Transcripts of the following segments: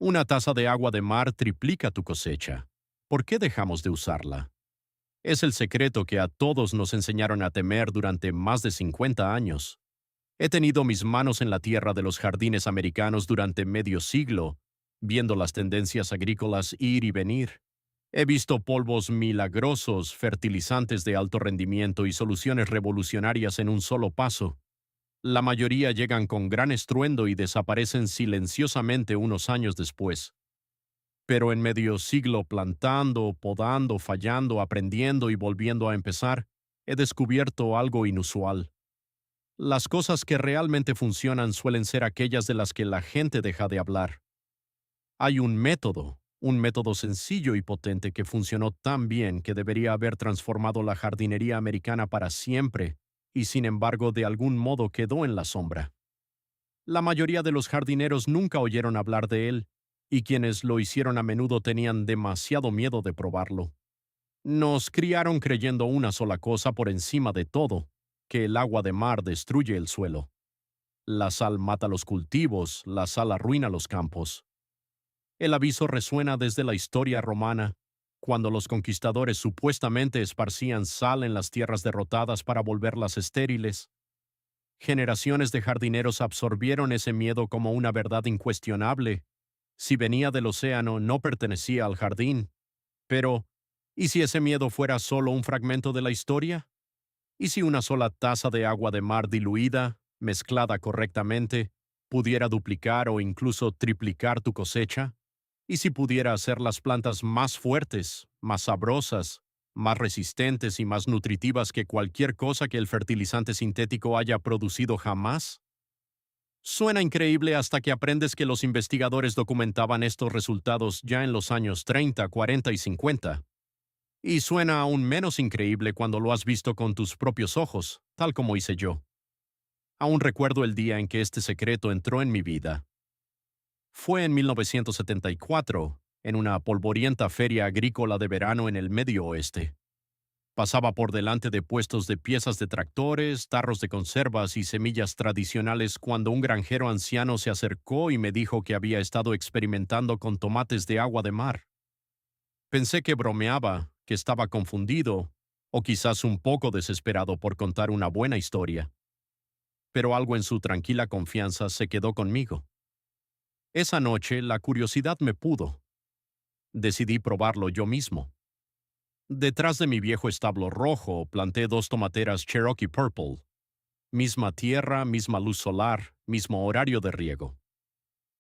Una taza de agua de mar triplica tu cosecha. ¿Por qué dejamos de usarla? Es el secreto que a todos nos enseñaron a temer durante más de 50 años. He tenido mis manos en la tierra de los jardines americanos durante medio siglo, viendo las tendencias agrícolas ir y venir. He visto polvos milagrosos, fertilizantes de alto rendimiento y soluciones revolucionarias en un solo paso. La mayoría llegan con gran estruendo y desaparecen silenciosamente unos años después. Pero en medio siglo plantando, podando, fallando, aprendiendo y volviendo a empezar, he descubierto algo inusual. Las cosas que realmente funcionan suelen ser aquellas de las que la gente deja de hablar. Hay un método sencillo y potente que funcionó tan bien que debería haber transformado la jardinería americana para siempre, y sin embargo de algún modo quedó en la sombra. La mayoría de los jardineros nunca oyeron hablar de él, y quienes lo hicieron a menudo tenían demasiado miedo de probarlo. Nos criaron creyendo una sola cosa por encima de todo, que el agua de mar destruye el suelo. La sal mata los cultivos, la sal arruina los campos. El aviso resuena desde la historia romana, cuando los conquistadores supuestamente esparcían sal en las tierras derrotadas para volverlas estériles. Generaciones de jardineros absorbieron ese miedo como una verdad incuestionable. Si venía del océano, no pertenecía al jardín. Pero, ¿y si ese miedo fuera solo un fragmento de la historia? ¿Y si una sola taza de agua de mar diluida, mezclada correctamente, pudiera duplicar o incluso triplicar tu cosecha? ¿Y si pudiera hacer las plantas más fuertes, más sabrosas, más resistentes y más nutritivas que cualquier cosa que el fertilizante sintético haya producido jamás? Suena increíble hasta que aprendes que los investigadores documentaban estos resultados ya en los años 30, 40 y 50. Y suena aún menos increíble cuando lo has visto con tus propios ojos, tal como hice yo. Aún recuerdo el día en que este secreto entró en mi vida. Fue en 1974, en una polvorienta feria agrícola de verano en el Medio Oeste. Pasaba por delante de puestos de piezas de tractores, tarros de conservas y semillas tradicionales cuando un granjero anciano se acercó y me dijo que había estado experimentando con tomates de agua de mar. Pensé que bromeaba, que estaba confundido, o quizás un poco desesperado por contar una buena historia. Pero algo en su tranquila confianza se quedó conmigo. Esa noche la curiosidad me pudo. Decidí probarlo yo mismo. Detrás de mi viejo establo rojo planté 2 tomateras Cherokee Purple. Misma tierra, misma luz solar, mismo horario de riego.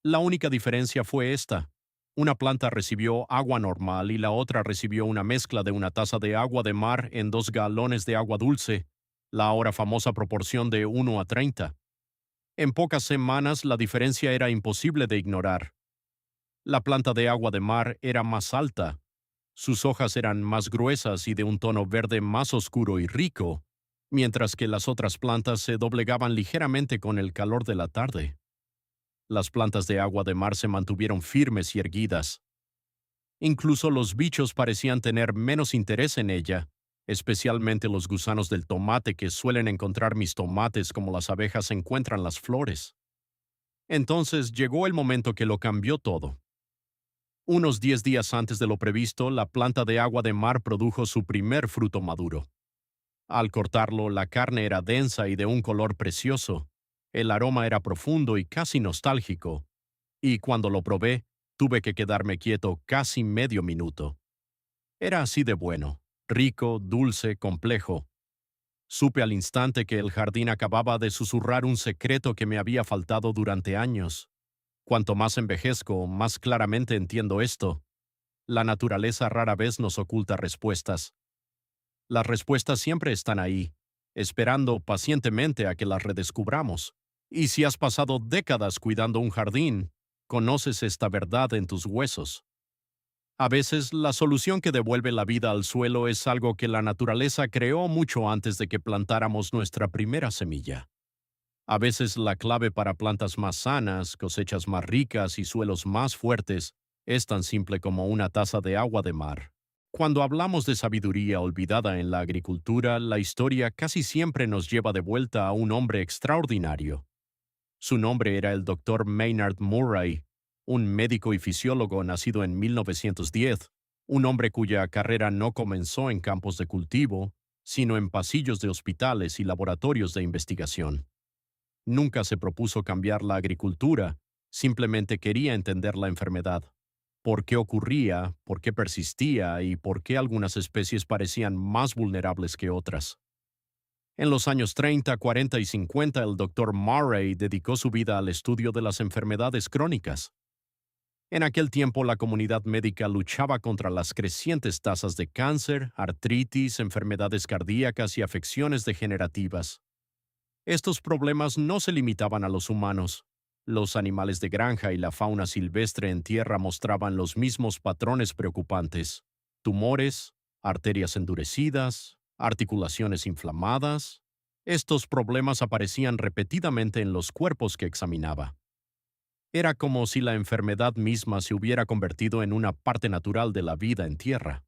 La única diferencia fue esta. Una planta recibió agua normal y la otra recibió una mezcla de una taza de agua de mar en 2 galones de agua dulce, la ahora famosa proporción de 1:30. En pocas semanas la diferencia era imposible de ignorar. La planta de agua de mar era más alta, sus hojas eran más gruesas y de un tono verde más oscuro y rico, mientras que las otras plantas se doblegaban ligeramente con el calor de la tarde. Las plantas de agua de mar se mantuvieron firmes y erguidas. Incluso los bichos parecían tener menos interés en ella, especialmente los gusanos del tomate que suelen encontrar mis tomates como las abejas encuentran las flores. Entonces llegó el momento que lo cambió todo. Unos 10 días antes de lo previsto, la planta de agua de mar produjo su primer fruto maduro. Al cortarlo, la carne era densa y de un color precioso. El aroma era profundo y casi nostálgico. Y cuando lo probé, tuve que quedarme quieto casi medio minuto. Era así de bueno, rico, dulce, complejo. Supe al instante que el jardín acababa de susurrar un secreto que me había faltado durante años. Cuanto más envejezco, más claramente entiendo esto. La naturaleza rara vez nos oculta respuestas. Las respuestas siempre están ahí, esperando pacientemente a que las redescubramos. Y si has pasado décadas cuidando un jardín, conoces esta verdad en tus huesos. A veces, la solución que devuelve la vida al suelo es algo que la naturaleza creó mucho antes de que plantáramos nuestra primera semilla. A veces, la clave para plantas más sanas, cosechas más ricas y suelos más fuertes es tan simple como una taza de agua de mar. Cuando hablamos de sabiduría olvidada en la agricultura, la historia casi siempre nos lleva de vuelta a un hombre extraordinario. Su nombre era el Dr. Maynard Murray, un médico y fisiólogo nacido en 1910, un hombre cuya carrera no comenzó en campos de cultivo, sino en pasillos de hospitales y laboratorios de investigación. Nunca se propuso cambiar la agricultura, simplemente quería entender la enfermedad. Por qué ocurría, por qué persistía y por qué algunas especies parecían más vulnerables que otras. En los años 30, 40 y 50, el Dr. Murray dedicó su vida al estudio de las enfermedades crónicas. En aquel tiempo, la comunidad médica luchaba contra las crecientes tasas de cáncer, artritis, enfermedades cardíacas y afecciones degenerativas. Estos problemas no se limitaban a los humanos. Los animales de granja y la fauna silvestre en tierra mostraban los mismos patrones preocupantes: tumores, arterias endurecidas, articulaciones inflamadas. Estos problemas aparecían repetidamente en los cuerpos que examinaba. Era como si la enfermedad misma se hubiera convertido en una parte natural de la vida en tierra.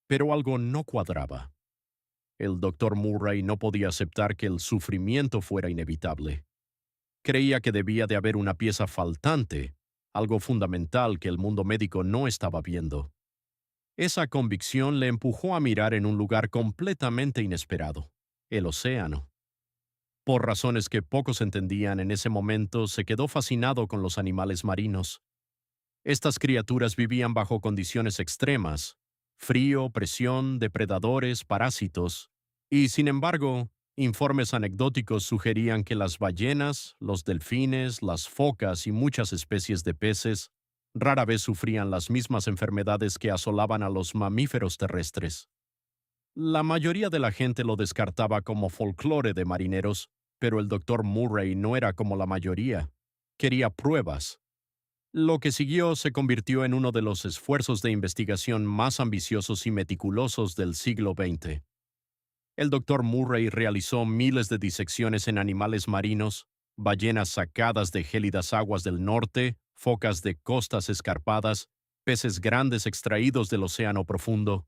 Pero algo no cuadraba. El doctor Murray no podía aceptar que el sufrimiento fuera inevitable. Creía que debía de haber una pieza faltante, algo fundamental que el mundo médico no estaba viendo. Esa convicción le empujó a mirar en un lugar completamente inesperado: el océano. Por razones que pocos entendían en ese momento, se quedó fascinado con los animales marinos. Estas criaturas vivían bajo condiciones extremas: frío, presión, depredadores, parásitos. Y, sin embargo, informes anecdóticos sugerían que las ballenas, los delfines, las focas y muchas especies de peces rara vez sufrían las mismas enfermedades que asolaban a los mamíferos terrestres. La mayoría de la gente lo descartaba como folclore de marineros, pero el doctor Murray no era como la mayoría. Quería pruebas. Lo que siguió se convirtió en uno de los esfuerzos de investigación más ambiciosos y meticulosos del siglo XX. El doctor Murray realizó miles de disecciones en animales marinos: ballenas sacadas de gélidas aguas del norte, focas de costas escarpadas, peces grandes extraídos del océano profundo.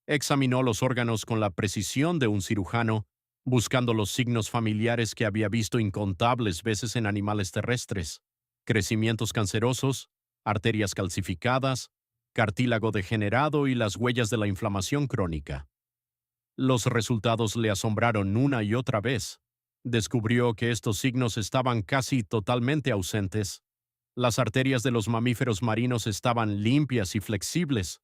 Examinó los órganos con la precisión de un cirujano, buscando los signos familiares que había visto incontables veces en animales terrestres: crecimientos cancerosos, arterias calcificadas, cartílago degenerado y las huellas de la inflamación crónica. Los resultados le asombraron una y otra vez. Descubrió que estos signos estaban casi totalmente ausentes. Las arterias de los mamíferos marinos estaban limpias y flexibles.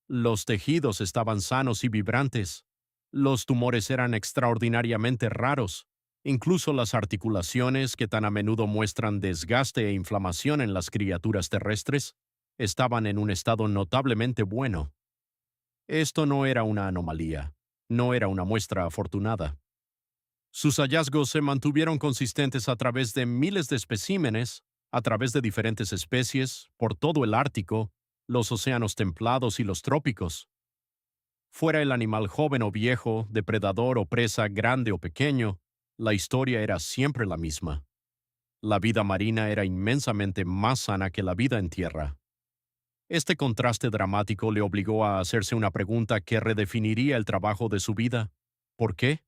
Los tejidos estaban sanos y vibrantes. Los tumores eran extraordinariamente raros. Incluso las articulaciones, que tan a menudo muestran desgaste e inflamación en las criaturas terrestres, estaban en un estado notablemente bueno. Esto no era una anomalía. No era una muestra afortunada. Sus hallazgos se mantuvieron consistentes a través de miles de especímenes, a través de diferentes especies, por todo el Ártico, los océanos templados y los trópicos. Fuera el animal joven o viejo, depredador o presa grande o pequeño, la historia era siempre la misma. La vida marina era inmensamente más sana que la vida en tierra. Este contraste dramático le obligó a hacerse una pregunta que redefiniría el trabajo de su vida: ¿por qué?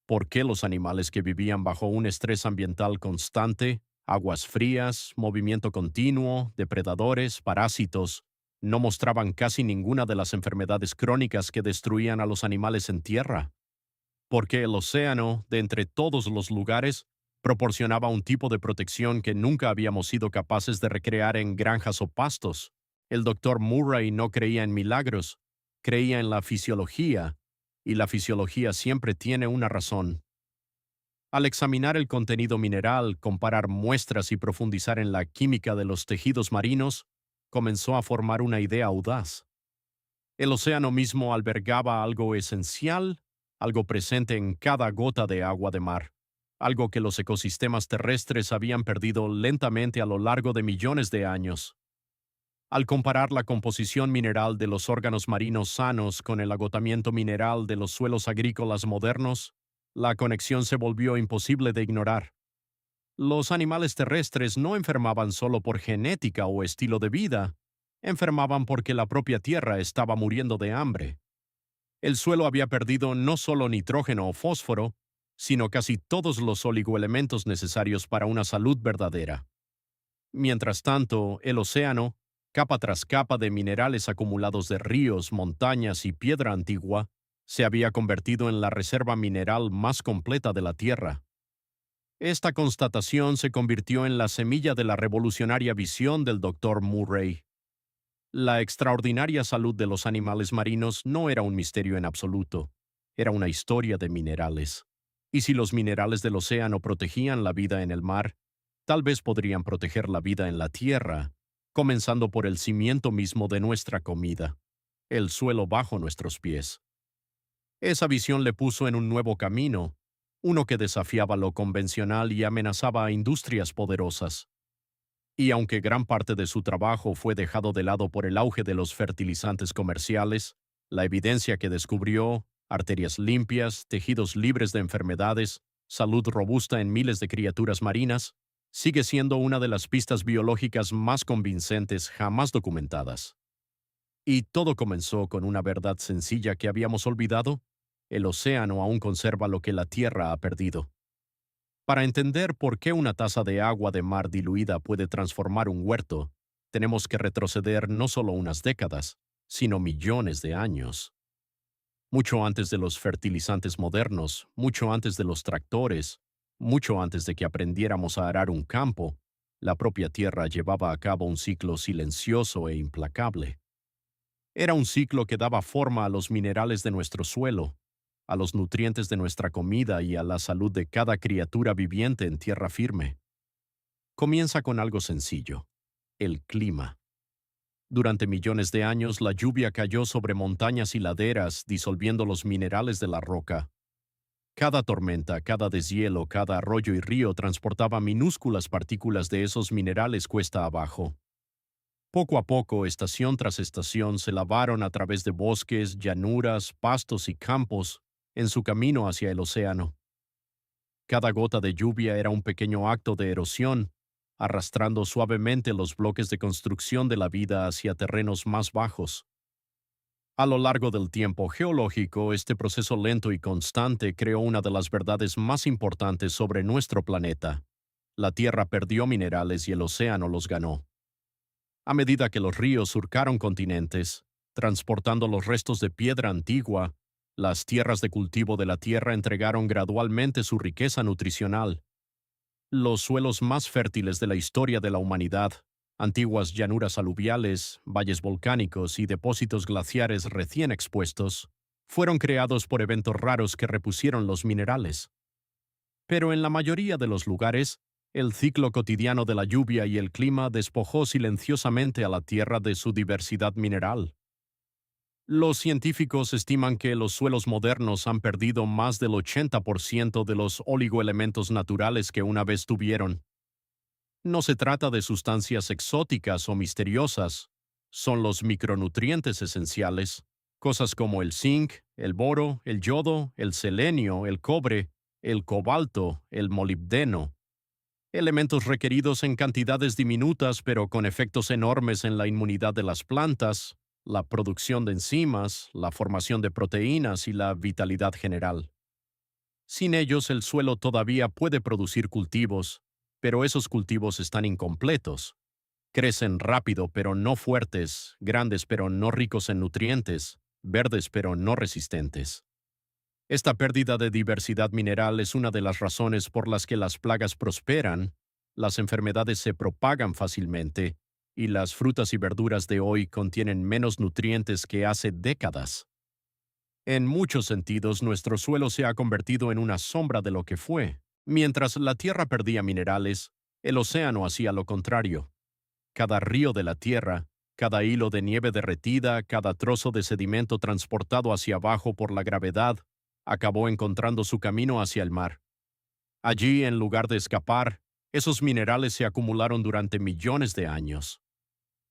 ¿Por qué los animales que vivían bajo un estrés ambiental constante, aguas frías, movimiento continuo, depredadores, parásitos, no mostraban casi ninguna de las enfermedades crónicas que destruían a los animales en tierra? ¿Por qué el océano, de entre todos los lugares, proporcionaba un tipo de protección que nunca habíamos sido capaces de recrear en granjas o pastos? El doctor Murray no creía en milagros, creía en la fisiología, y la fisiología siempre tiene una razón. Al examinar el contenido mineral, comparar muestras y profundizar en la química de los tejidos marinos, comenzó a formar una idea audaz. El océano mismo albergaba algo esencial, algo presente en cada gota de agua de mar, algo que los ecosistemas terrestres habían perdido lentamente a lo largo de millones de años. Al comparar la composición mineral de los órganos marinos sanos con el agotamiento mineral de los suelos agrícolas modernos, la conexión se volvió imposible de ignorar. Los animales terrestres no enfermaban solo por genética o estilo de vida, enfermaban porque la propia tierra estaba muriendo de hambre. El suelo había perdido no solo nitrógeno o fósforo, sino casi todos los oligoelementos necesarios para una salud verdadera. Mientras tanto, el océano, capa tras capa de minerales acumulados de ríos, montañas y piedra antigua, se había convertido en la reserva mineral más completa de la Tierra. Esta constatación se convirtió en la semilla de la revolucionaria visión del Dr. Murray. La extraordinaria salud de los animales marinos no era un misterio en absoluto, era una historia de minerales. Y si los minerales del océano protegían la vida en el mar, tal vez podrían proteger la vida en la tierra, comenzando por el cimiento mismo de nuestra comida, el suelo bajo nuestros pies. Esa visión le puso en un nuevo camino, uno que desafiaba lo convencional y amenazaba a industrias poderosas. Y aunque gran parte de su trabajo fue dejado de lado por el auge de los fertilizantes comerciales, la evidencia que descubrió, arterias limpias, tejidos libres de enfermedades, salud robusta en miles de criaturas marinas, sigue siendo una de las pistas biológicas más convincentes jamás documentadas. Y todo comenzó con una verdad sencilla que habíamos olvidado: el océano aún conserva lo que la Tierra ha perdido. Para entender por qué una taza de agua de mar diluida puede transformar un huerto, tenemos que retroceder no solo unas décadas, sino millones de años. Mucho antes de los fertilizantes modernos, mucho antes de los tractores, mucho antes de que aprendiéramos a arar un campo, la propia tierra llevaba a cabo un ciclo silencioso e implacable. Era un ciclo que daba forma a los minerales de nuestro suelo, a los nutrientes de nuestra comida y a la salud de cada criatura viviente en tierra firme. Comienza con algo sencillo: el clima. Durante millones de años, la lluvia cayó sobre montañas y laderas, disolviendo los minerales de la roca. Cada tormenta, cada deshielo, cada arroyo y río transportaba minúsculas partículas de esos minerales cuesta abajo. Poco a poco, estación tras estación, se lavaron a través de bosques, llanuras, pastos y campos en su camino hacia el océano. Cada gota de lluvia era un pequeño acto de erosión, arrastrando suavemente los bloques de construcción de la vida hacia terrenos más bajos. A lo largo del tiempo geológico, este proceso lento y constante creó una de las verdades más importantes sobre nuestro planeta: la Tierra perdió minerales y el océano los ganó. A medida que los ríos surcaron continentes, transportando los restos de piedra antigua, las tierras de cultivo de la Tierra entregaron gradualmente su riqueza nutricional. Los suelos más fértiles de la historia de la humanidad, antiguas llanuras aluviales, valles volcánicos y depósitos glaciares recién expuestos, fueron creados por eventos raros que repusieron los minerales. Pero en la mayoría de los lugares, el ciclo cotidiano de la lluvia y el clima despojó silenciosamente a la Tierra de su diversidad mineral. Los científicos estiman que los suelos modernos han perdido más del 80% de los oligoelementos naturales que una vez tuvieron. No se trata de sustancias exóticas o misteriosas, son los micronutrientes esenciales, cosas como el zinc, el boro, el yodo, el selenio, el cobre, el cobalto, el molibdeno, elementos requeridos en cantidades diminutas pero con efectos enormes en la inmunidad de las plantas, la producción de enzimas, la formación de proteínas y la vitalidad general. Sin ellos, el suelo todavía puede producir cultivos, pero esos cultivos están incompletos. Crecen rápido pero no fuertes, grandes pero no ricos en nutrientes, verdes pero no resistentes. Esta pérdida de diversidad mineral es una de las razones por las que las plagas prosperan, las enfermedades se propagan fácilmente y las frutas y verduras de hoy contienen menos nutrientes que hace décadas. En muchos sentidos, nuestro suelo se ha convertido en una sombra de lo que fue. Mientras la tierra perdía minerales, el océano hacía lo contrario. Cada río de la tierra, cada hilo de nieve derretida, cada trozo de sedimento transportado hacia abajo por la gravedad, acabó encontrando su camino hacia el mar. Allí, en lugar de escapar, esos minerales se acumularon durante millones de años.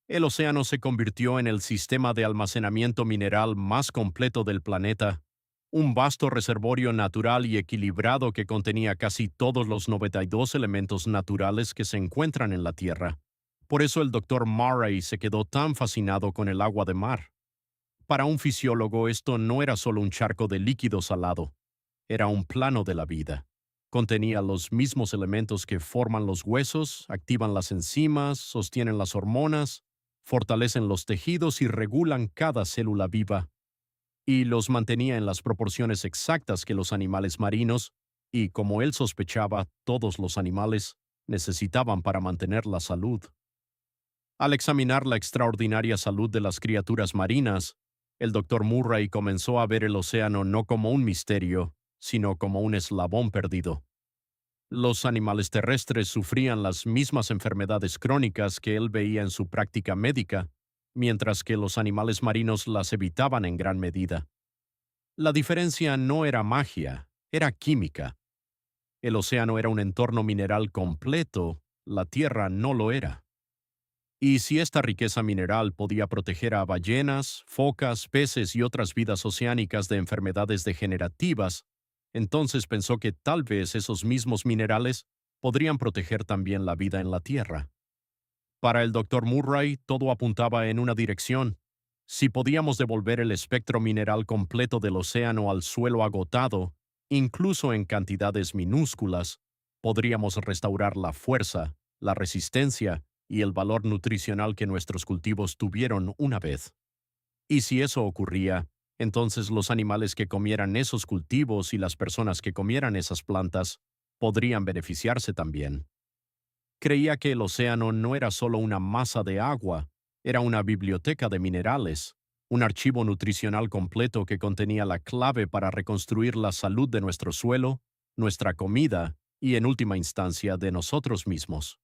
El océano se convirtió en el sistema de almacenamiento mineral más completo del planeta, un vasto reservorio natural y equilibrado que contenía casi todos los 92 elementos naturales que se encuentran en la Tierra. Por eso el Dr. Murray se quedó tan fascinado con el agua de mar. Para un fisiólogo, esto no era solo un charco de líquido salado, era un plano de la vida, Contenía los mismos elementos que forman los huesos, activan las enzimas, sostienen las hormonas, fortalecen los tejidos y regulan cada célula viva. Y los mantenía en las proporciones exactas que los animales marinos, y como él sospechaba, todos los animales necesitaban para mantener la salud. Al examinar la extraordinaria salud de las criaturas marinas, el doctor Murray comenzó a ver el océano no como un misterio, sino como un eslabón perdido. Los animales terrestres sufrían las mismas enfermedades crónicas que él veía en su práctica médica, mientras que los animales marinos las evitaban en gran medida. La diferencia no era magia, era química. El océano era un entorno mineral completo, la Tierra no lo era. Y si esta riqueza mineral podía proteger a ballenas, focas, peces y otras vidas oceánicas de enfermedades degenerativas, entonces pensó que tal vez esos mismos minerales podrían proteger también la vida en la Tierra. Para el doctor Murray, todo apuntaba en una dirección. Si podíamos devolver el espectro mineral completo del océano al suelo agotado, incluso en cantidades minúsculas, podríamos restaurar la fuerza, la resistencia y el valor nutricional que nuestros cultivos tuvieron una vez. Y si eso ocurría, entonces los animales que comieran esos cultivos y las personas que comieran esas plantas podrían beneficiarse también. Creía que el océano no era solo una masa de agua, era una biblioteca de minerales, un archivo nutricional completo que contenía la clave para reconstruir la salud de nuestro suelo, nuestra comida y, en última instancia, de nosotros mismos.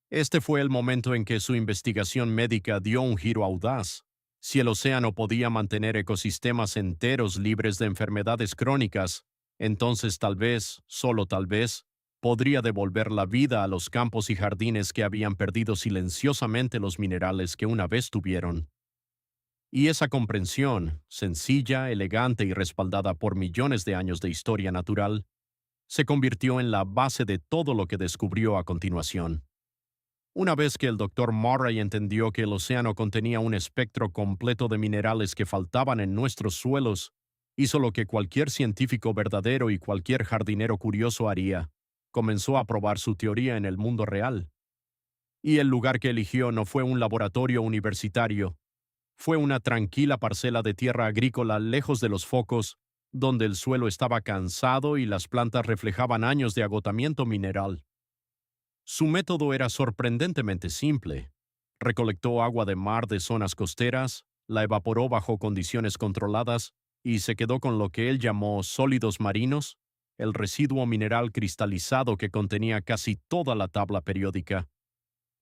Este fue el momento en que su investigación médica dio un giro audaz. Si el océano podía mantener ecosistemas enteros libres de enfermedades crónicas, entonces tal vez, solo tal vez, podría devolver la vida a los campos y jardines que habían perdido silenciosamente los minerales que una vez tuvieron. Y esa comprensión, sencilla, elegante y respaldada por millones de años de historia natural, se convirtió en la base de todo lo que descubrió a continuación. Una vez que el doctor Murray entendió que el océano contenía un espectro completo de minerales que faltaban en nuestros suelos, hizo lo que cualquier científico verdadero y cualquier jardinero curioso haría: comenzó a probar su teoría en el mundo real. Y el lugar que eligió no fue un laboratorio universitario, fue una tranquila parcela de tierra agrícola lejos de los focos, donde el suelo estaba cansado y las plantas reflejaban años de agotamiento mineral. Su método era sorprendentemente simple. Recolectó agua de mar de zonas costeras, la evaporó bajo condiciones controladas y se quedó con lo que él llamó sólidos marinos, el residuo mineral cristalizado que contenía casi toda la tabla periódica.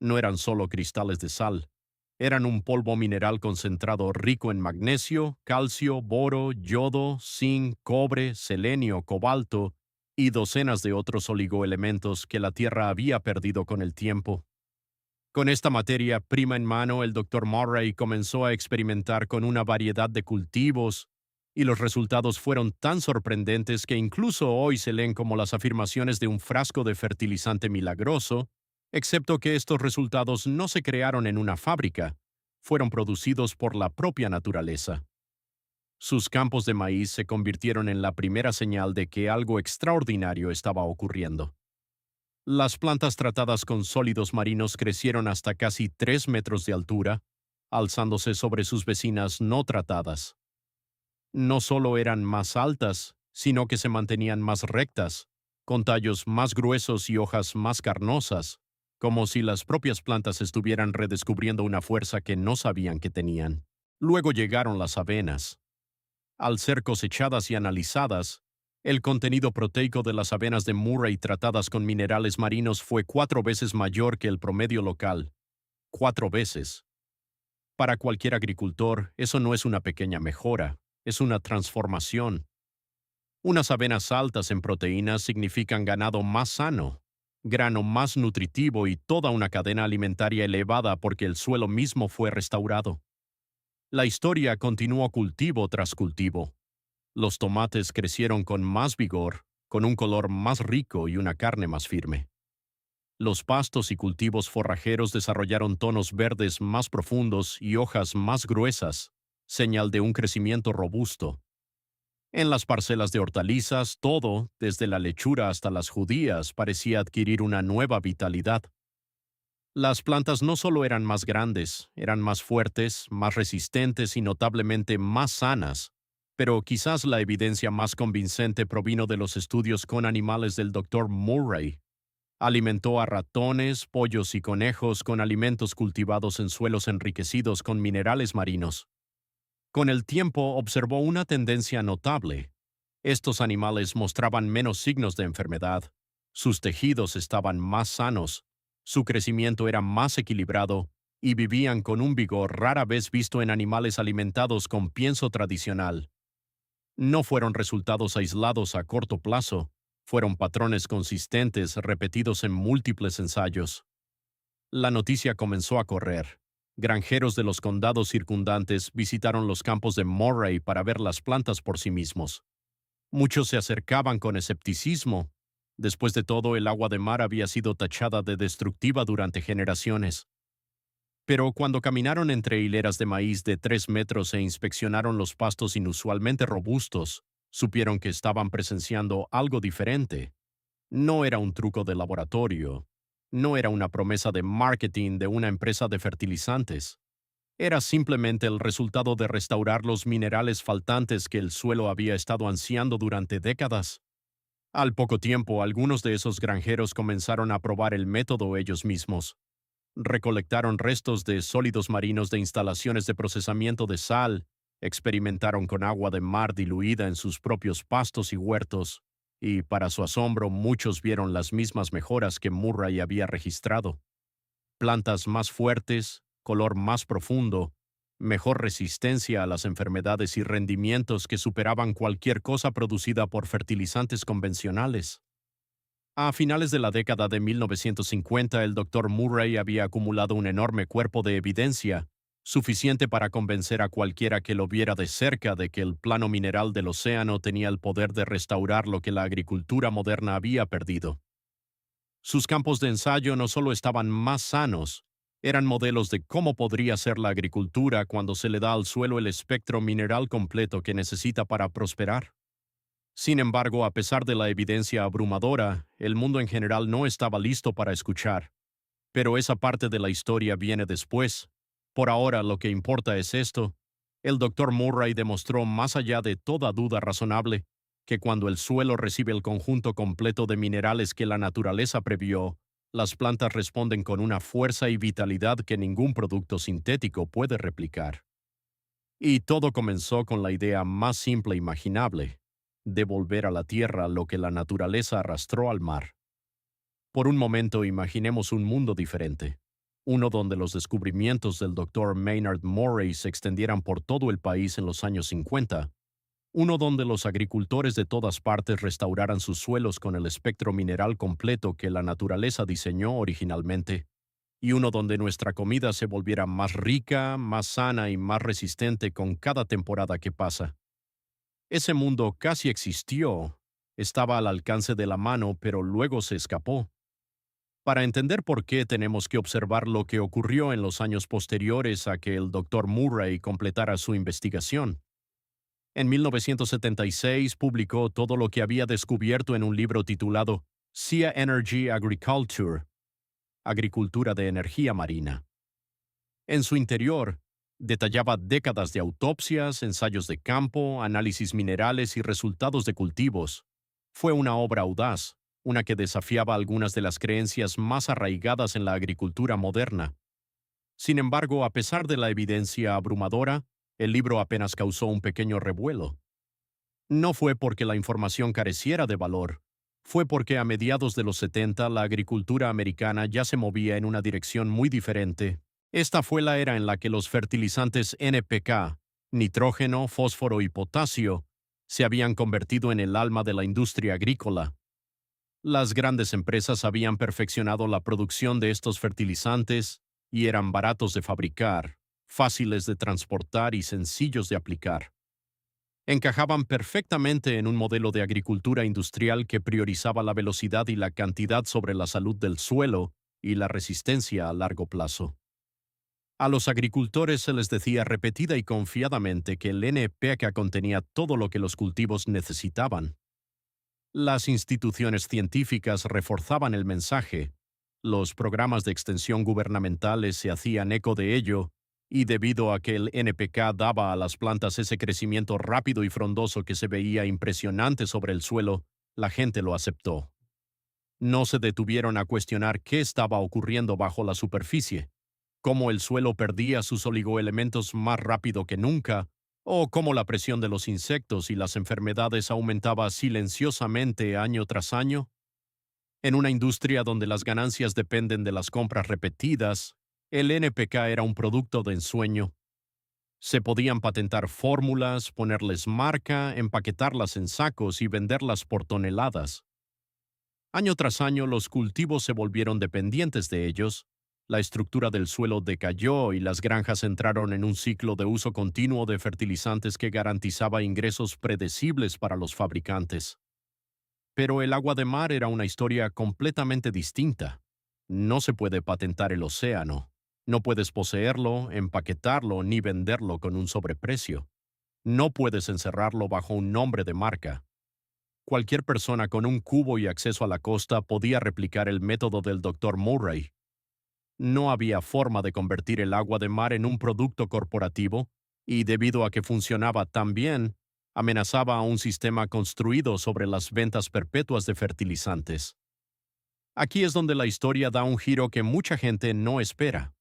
No eran solo cristales de sal, eran un polvo mineral concentrado rico en magnesio, calcio, boro, yodo, zinc, cobre, selenio, cobalto y docenas de otros oligoelementos que la Tierra había perdido con el tiempo. Con esta materia prima en mano, el doctor Murray comenzó a experimentar con una variedad de cultivos, y los resultados fueron tan sorprendentes que incluso hoy se leen como las afirmaciones de un frasco de fertilizante milagroso, excepto que estos resultados no se crearon en una fábrica, fueron producidos por la propia naturaleza. Sus campos de maíz se convirtieron en la primera señal de que algo extraordinario estaba ocurriendo. Las plantas tratadas con sólidos marinos crecieron hasta casi 3 metros de altura, alzándose sobre sus vecinas no tratadas. No solo eran más altas, sino que se mantenían más rectas, con tallos más gruesos y hojas más carnosas, como si las propias plantas estuvieran redescubriendo una fuerza que no sabían que tenían. Luego llegaron las avenas. Al ser cosechadas y analizadas, el contenido proteico de las avenas de Murray tratadas con minerales marinos fue 4 veces mayor que el promedio local. 4 veces. Para cualquier agricultor, eso no es una pequeña mejora, es una transformación. Unas avenas altas en proteínas significan ganado más sano, grano más nutritivo y toda una cadena alimentaria elevada porque el suelo mismo fue restaurado. La historia continuó cultivo tras cultivo. Los tomates crecieron con más vigor, con un color más rico y una carne más firme. Los pastos y cultivos forrajeros desarrollaron tonos verdes más profundos y hojas más gruesas, señal de un crecimiento robusto. En las parcelas de hortalizas, todo, desde la lechura hasta las judías, parecía adquirir una nueva vitalidad. Las plantas no solo eran más grandes, eran más fuertes, más resistentes y notablemente más sanas, pero quizás la evidencia más convincente provino de los estudios con animales del Dr. Murray. Alimentó a ratones, pollos y conejos con alimentos cultivados en suelos enriquecidos con minerales marinos. Con el tiempo observó una tendencia notable. Estos animales mostraban menos signos de enfermedad, sus tejidos estaban más sanos, su crecimiento era más equilibrado y vivían con un vigor rara vez visto en animales alimentados con pienso tradicional. No fueron resultados aislados a corto plazo, fueron patrones consistentes repetidos en múltiples ensayos. La noticia comenzó a correr. Granjeros de los condados circundantes visitaron los campos de Murray para ver las plantas por sí mismos. Muchos se acercaban con escepticismo. Después de todo, el agua de mar había sido tachada de destructiva durante generaciones. Pero cuando caminaron entre hileras de maíz de 3 metros e inspeccionaron los pastos inusualmente robustos, supieron que estaban presenciando algo diferente. No era un truco de laboratorio. No era una promesa de marketing de una empresa de fertilizantes. Era simplemente el resultado de restaurar los minerales faltantes que el suelo había estado ansiando durante décadas. Al poco tiempo, algunos de esos granjeros comenzaron a probar el método ellos mismos. Recolectaron restos de sólidos marinos de instalaciones de procesamiento de sal, experimentaron con agua de mar diluida en sus propios pastos y huertos, y para su asombro muchos vieron las mismas mejoras que Murray había registrado. Plantas más fuertes, color más profundo, mejor resistencia a las enfermedades y rendimientos que superaban cualquier cosa producida por fertilizantes convencionales. A finales de la década de 1950, el Dr. Murray había acumulado un enorme cuerpo de evidencia, suficiente para convencer a cualquiera que lo viera de cerca de que el plano mineral del océano tenía el poder de restaurar lo que la agricultura moderna había perdido. Sus campos de ensayo no solo estaban más sanos, eran modelos de cómo podría ser la agricultura cuando se le da al suelo el espectro mineral completo que necesita para prosperar. Sin embargo, a pesar de la evidencia abrumadora, el mundo en general no estaba listo para escuchar. Pero esa parte de la historia viene después. Por ahora lo que importa es esto. El Dr. Murray demostró más allá de toda duda razonable que cuando el suelo recibe el conjunto completo de minerales que la naturaleza previó, las plantas responden con una fuerza y vitalidad que ningún producto sintético puede replicar. Y todo comenzó con la idea más simple imaginable: devolver a la tierra lo que la naturaleza arrastró al mar. Por un momento imaginemos un mundo diferente, uno donde los descubrimientos del Dr. Maynard Murray se extendieran por todo el país en los años 50, uno donde los agricultores de todas partes restauraran sus suelos con el espectro mineral completo que la naturaleza diseñó originalmente, y uno donde nuestra comida se volviera más rica, más sana y más resistente con cada temporada que pasa. Ese mundo casi existió, estaba al alcance de la mano, pero luego se escapó. Para entender por qué, tenemos que observar lo que ocurrió en los años posteriores a que el Dr. Murray completara su investigación. En 1976 publicó todo lo que había descubierto en un libro titulado Sea Energy Agriculture, Agricultura de Energía Marina. En su interior, detallaba décadas de autopsias, ensayos de campo, análisis minerales y resultados de cultivos. Fue una obra audaz, una que desafiaba algunas de las creencias más arraigadas en la agricultura moderna. Sin embargo, a pesar de la evidencia abrumadora, el libro apenas causó un pequeño revuelo. No fue porque la información careciera de valor, fue porque a mediados de los 70 la agricultura americana ya se movía en una dirección muy diferente. Esta fue la era en la que los fertilizantes NPK, nitrógeno, fósforo y potasio, se habían convertido en el alma de la industria agrícola. Las grandes empresas habían perfeccionado la producción de estos fertilizantes y eran baratos de fabricar, fáciles de transportar y sencillos de aplicar. Encajaban perfectamente en un modelo de agricultura industrial que priorizaba la velocidad y la cantidad sobre la salud del suelo y la resistencia a largo plazo. A los agricultores se les decía repetida y confiadamente que el NPK contenía todo lo que los cultivos necesitaban. Las instituciones científicas reforzaban el mensaje, los programas de extensión gubernamentales se hacían eco de ello, y debido a que el NPK daba a las plantas ese crecimiento rápido y frondoso que se veía impresionante sobre el suelo, la gente lo aceptó. No se detuvieron a cuestionar qué estaba ocurriendo bajo la superficie, cómo el suelo perdía sus oligoelementos más rápido que nunca, o cómo la presión de los insectos y las enfermedades aumentaba silenciosamente año tras año. En una industria donde las ganancias dependen de las compras repetidas, el NPK era un producto de ensueño. Se podían patentar fórmulas, ponerles marca, empaquetarlas en sacos y venderlas por toneladas. Año tras año los cultivos se volvieron dependientes de ellos, la estructura del suelo decayó y las granjas entraron en un ciclo de uso continuo de fertilizantes que garantizaba ingresos predecibles para los fabricantes. Pero el agua de mar era una historia completamente distinta. No se puede patentar el océano. No puedes poseerlo, empaquetarlo ni venderlo con un sobreprecio. No puedes encerrarlo bajo un nombre de marca. Cualquier persona con un cubo y acceso a la costa podía replicar el método del Dr. Murray. No había forma de convertir el agua de mar en un producto corporativo, y debido a que funcionaba tan bien, amenazaba a un sistema construido sobre las ventas perpetuas de fertilizantes. Aquí es donde la historia da un giro que mucha gente no espera.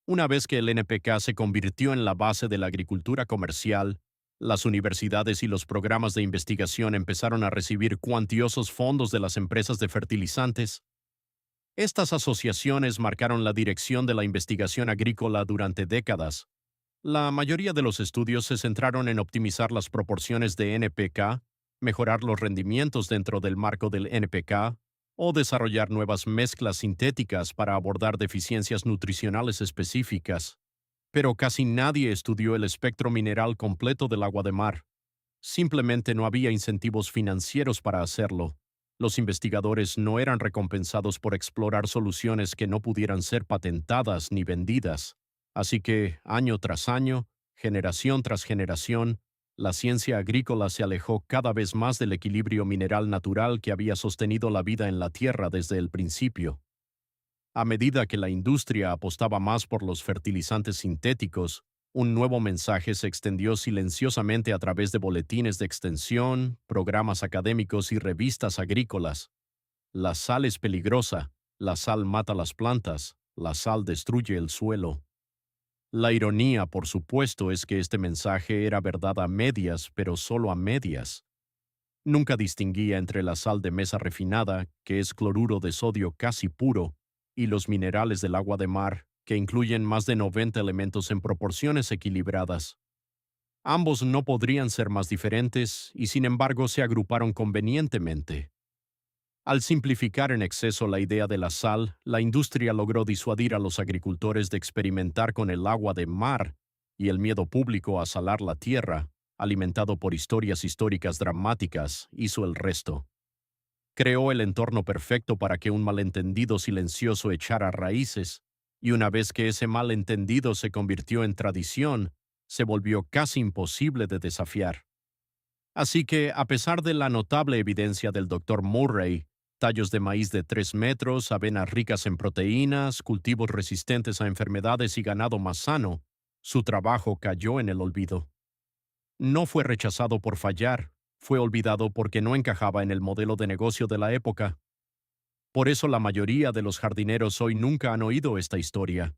Una vez que el NPK se convirtió en la base de la agricultura comercial, las universidades y los programas de investigación empezaron a recibir cuantiosos fondos de las empresas de fertilizantes. Estas asociaciones marcaron la dirección de la investigación agrícola durante décadas. La mayoría de los estudios se centraron en optimizar las proporciones de NPK, mejorar los rendimientos dentro del marco del NPK, o desarrollar nuevas mezclas sintéticas para abordar deficiencias nutricionales específicas. Pero casi nadie estudió el espectro mineral completo del agua de mar. Simplemente no había incentivos financieros para hacerlo. Los investigadores no eran recompensados por explorar soluciones que no pudieran ser patentadas ni vendidas. Así que, año tras año, generación tras generación, la ciencia agrícola se alejó cada vez más del equilibrio mineral natural que había sostenido la vida en la Tierra desde el principio. A medida que la industria apostaba más por los fertilizantes sintéticos, un nuevo mensaje se extendió silenciosamente a través de boletines de extensión, programas académicos y revistas agrícolas. La sal es peligrosa, la sal mata las plantas, la sal destruye el suelo. La ironía, por supuesto, es que este mensaje era verdad a medias, pero solo a medias. Nunca distinguía entre la sal de mesa refinada, que es cloruro de sodio casi puro, y los minerales del agua de mar, que incluyen más de 90 elementos en proporciones equilibradas. Ambos no podrían ser más diferentes y sin embargo se agruparon convenientemente. Al simplificar en exceso la idea de la sal, la industria logró disuadir a los agricultores de experimentar con el agua de mar, y el miedo público a salar la tierra, alimentado por historias históricas dramáticas, hizo el resto. Creó el entorno perfecto para que un malentendido silencioso echara raíces, y una vez que ese malentendido se convirtió en tradición, se volvió casi imposible de desafiar. Así que, a pesar de la notable evidencia del Dr. Murray, tallos de maíz de 3 metros, avenas ricas en proteínas, cultivos resistentes a enfermedades y ganado más sano, su trabajo cayó en el olvido. No fue rechazado por fallar, fue olvidado porque no encajaba en el modelo de negocio de la época. Por eso la mayoría de los jardineros hoy nunca han oído esta historia.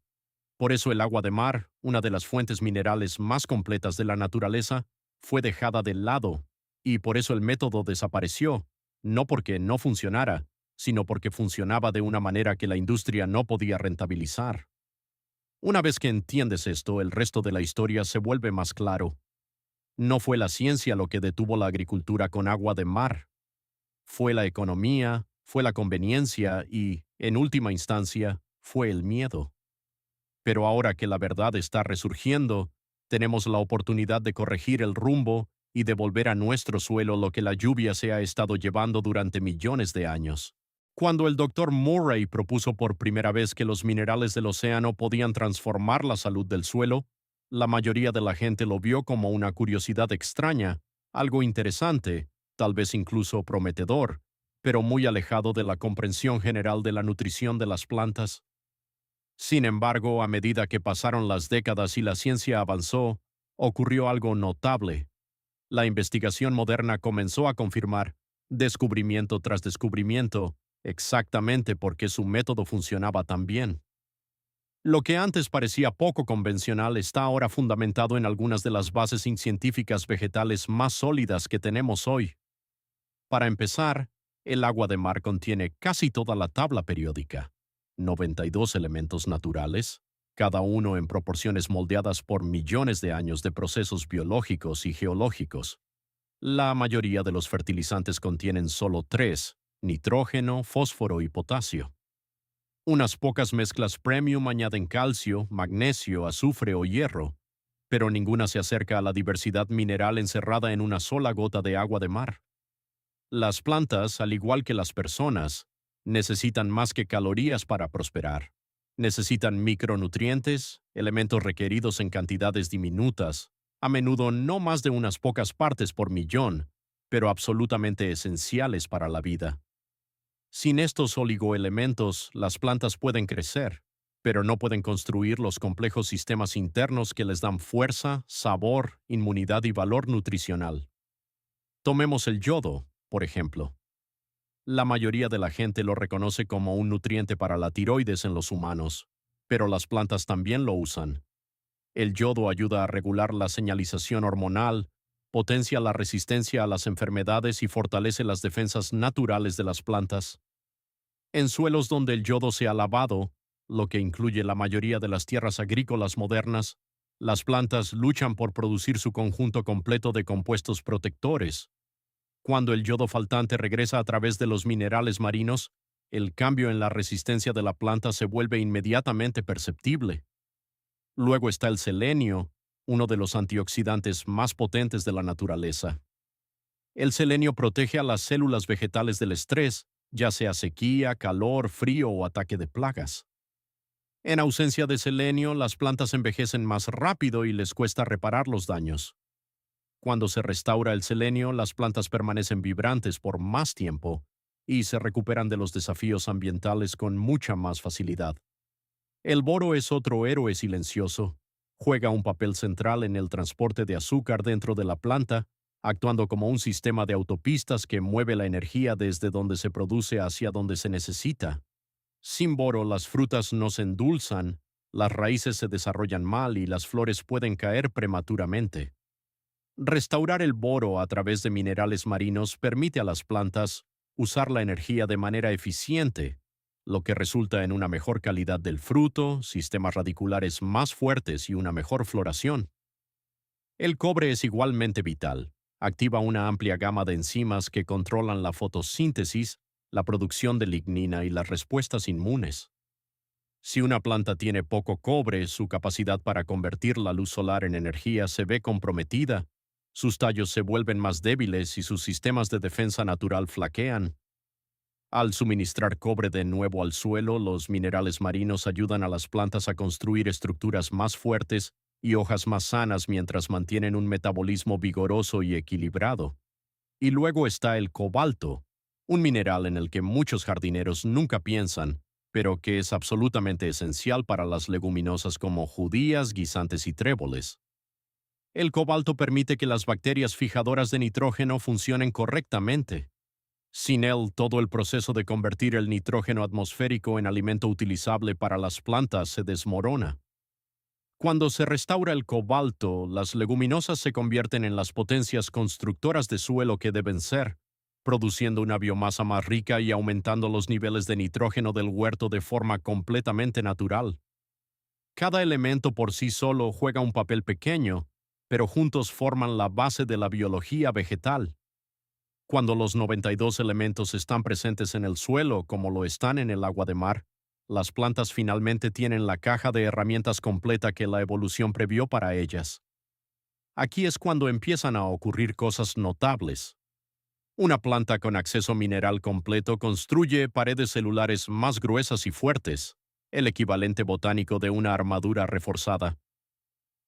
Por eso el agua de mar, una de las fuentes minerales más completas de la naturaleza, fue dejada de lado, y por eso el método desapareció, no porque no funcionara, sino porque funcionaba de una manera que la industria no podía rentabilizar. Una vez que entiendes esto, el resto de la historia se vuelve más claro. No fue la ciencia lo que detuvo la agricultura con agua de mar. Fue la economía, fue la conveniencia y, en última instancia, fue el miedo. Pero ahora que la verdad está resurgiendo, tenemos la oportunidad de corregir el rumbo y devolver a nuestro suelo lo que la lluvia se ha estado llevando durante millones de años. Cuando el doctor Murray propuso por primera vez que los minerales del océano podían transformar la salud del suelo, la mayoría de la gente lo vio como una curiosidad extraña, algo interesante, tal vez incluso prometedor, pero muy alejado de la comprensión general de la nutrición de las plantas. Sin embargo, a medida que pasaron las décadas y la ciencia avanzó, ocurrió algo notable. La investigación moderna comenzó a confirmar, descubrimiento tras descubrimiento, exactamente por qué su método funcionaba tan bien. Lo que antes parecía poco convencional está ahora fundamentado en algunas de las bases científicas vegetales más sólidas que tenemos hoy. Para empezar, el agua de mar contiene casi toda la tabla periódica, 92 elementos naturales, cada uno en proporciones moldeadas por millones de años de procesos biológicos y geológicos. La mayoría de los fertilizantes contienen solo tres: nitrógeno, fósforo y potasio. Unas pocas mezclas premium añaden calcio, magnesio, azufre o hierro, pero ninguna se acerca a la diversidad mineral encerrada en una sola gota de agua de mar. Las plantas, al igual que las personas, necesitan más que calorías para prosperar. Necesitan micronutrientes, elementos requeridos en cantidades diminutas, a menudo no más de unas pocas partes por millón, pero absolutamente esenciales para la vida. Sin estos oligoelementos, las plantas pueden crecer, pero no pueden construir los complejos sistemas internos que les dan fuerza, sabor, inmunidad y valor nutricional. Tomemos el yodo, por ejemplo. La mayoría de la gente lo reconoce como un nutriente para la tiroides en los humanos, pero las plantas también lo usan. El yodo ayuda a regular la señalización hormonal, potencia la resistencia a las enfermedades y fortalece las defensas naturales de las plantas. En suelos donde el yodo se ha lavado, lo que incluye la mayoría de las tierras agrícolas modernas, las plantas luchan por producir su conjunto completo de compuestos protectores. Cuando el yodo faltante regresa a través de los minerales marinos, el cambio en la resistencia de la planta se vuelve inmediatamente perceptible. Luego está el selenio, uno de los antioxidantes más potentes de la naturaleza. El selenio protege a las células vegetales del estrés, ya sea sequía, calor, frío o ataque de plagas. En ausencia de selenio, las plantas envejecen más rápido y les cuesta reparar los daños. Cuando se restaura el selenio, las plantas permanecen vibrantes por más tiempo y se recuperan de los desafíos ambientales con mucha más facilidad. El boro es otro héroe silencioso. Juega un papel central en el transporte de azúcar dentro de la planta, actuando como un sistema de autopistas que mueve la energía desde donde se produce hacia donde se necesita. Sin boro, las frutas no se endulzan, las raíces se desarrollan mal y las flores pueden caer prematuramente. Restaurar el boro a través de minerales marinos permite a las plantas usar la energía de manera eficiente, lo que resulta en una mejor calidad del fruto, sistemas radiculares más fuertes y una mejor floración. El cobre es igualmente vital. Activa una amplia gama de enzimas que controlan la fotosíntesis, la producción de lignina y las respuestas inmunes. Si una planta tiene poco cobre, su capacidad para convertir la luz solar en energía se ve comprometida, sus tallos se vuelven más débiles y sus sistemas de defensa natural flaquean. Al suministrar cobre de nuevo al suelo, los minerales marinos ayudan a las plantas a construir estructuras más fuertes y hojas más sanas mientras mantienen un metabolismo vigoroso y equilibrado. Y luego está el cobalto, un mineral en el que muchos jardineros nunca piensan, pero que es absolutamente esencial para las leguminosas como judías, guisantes y tréboles. El cobalto permite que las bacterias fijadoras de nitrógeno funcionen correctamente. Sin él, todo el proceso de convertir el nitrógeno atmosférico en alimento utilizable para las plantas se desmorona. Cuando se restaura el cobalto, las leguminosas se convierten en las potencias constructoras de suelo que deben ser, produciendo una biomasa más rica y aumentando los niveles de nitrógeno del huerto de forma completamente natural. Cada elemento por sí solo juega un papel pequeño, pero juntos forman la base de la biología vegetal. Cuando los 92 elementos están presentes en el suelo como lo están en el agua de mar, las plantas finalmente tienen la caja de herramientas completa que la evolución previó para ellas. Aquí es cuando empiezan a ocurrir cosas notables. Una planta con acceso mineral completo construye paredes celulares más gruesas y fuertes, el equivalente botánico de una armadura reforzada.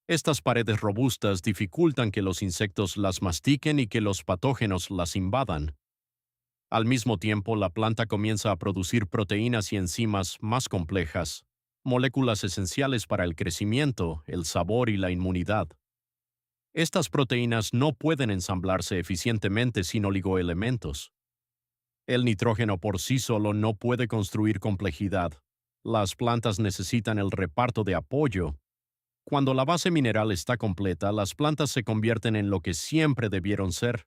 Estas paredes robustas dificultan que los insectos las mastiquen y que los patógenos las invadan. Al mismo tiempo, la planta comienza a producir proteínas y enzimas más complejas, moléculas esenciales para el crecimiento, el sabor y la inmunidad. Estas proteínas no pueden ensamblarse eficientemente sin oligoelementos. El nitrógeno por sí solo no puede construir complejidad. Las plantas necesitan el reparto de apoyo. Cuando la base mineral está completa, las plantas se convierten en lo que siempre debieron ser: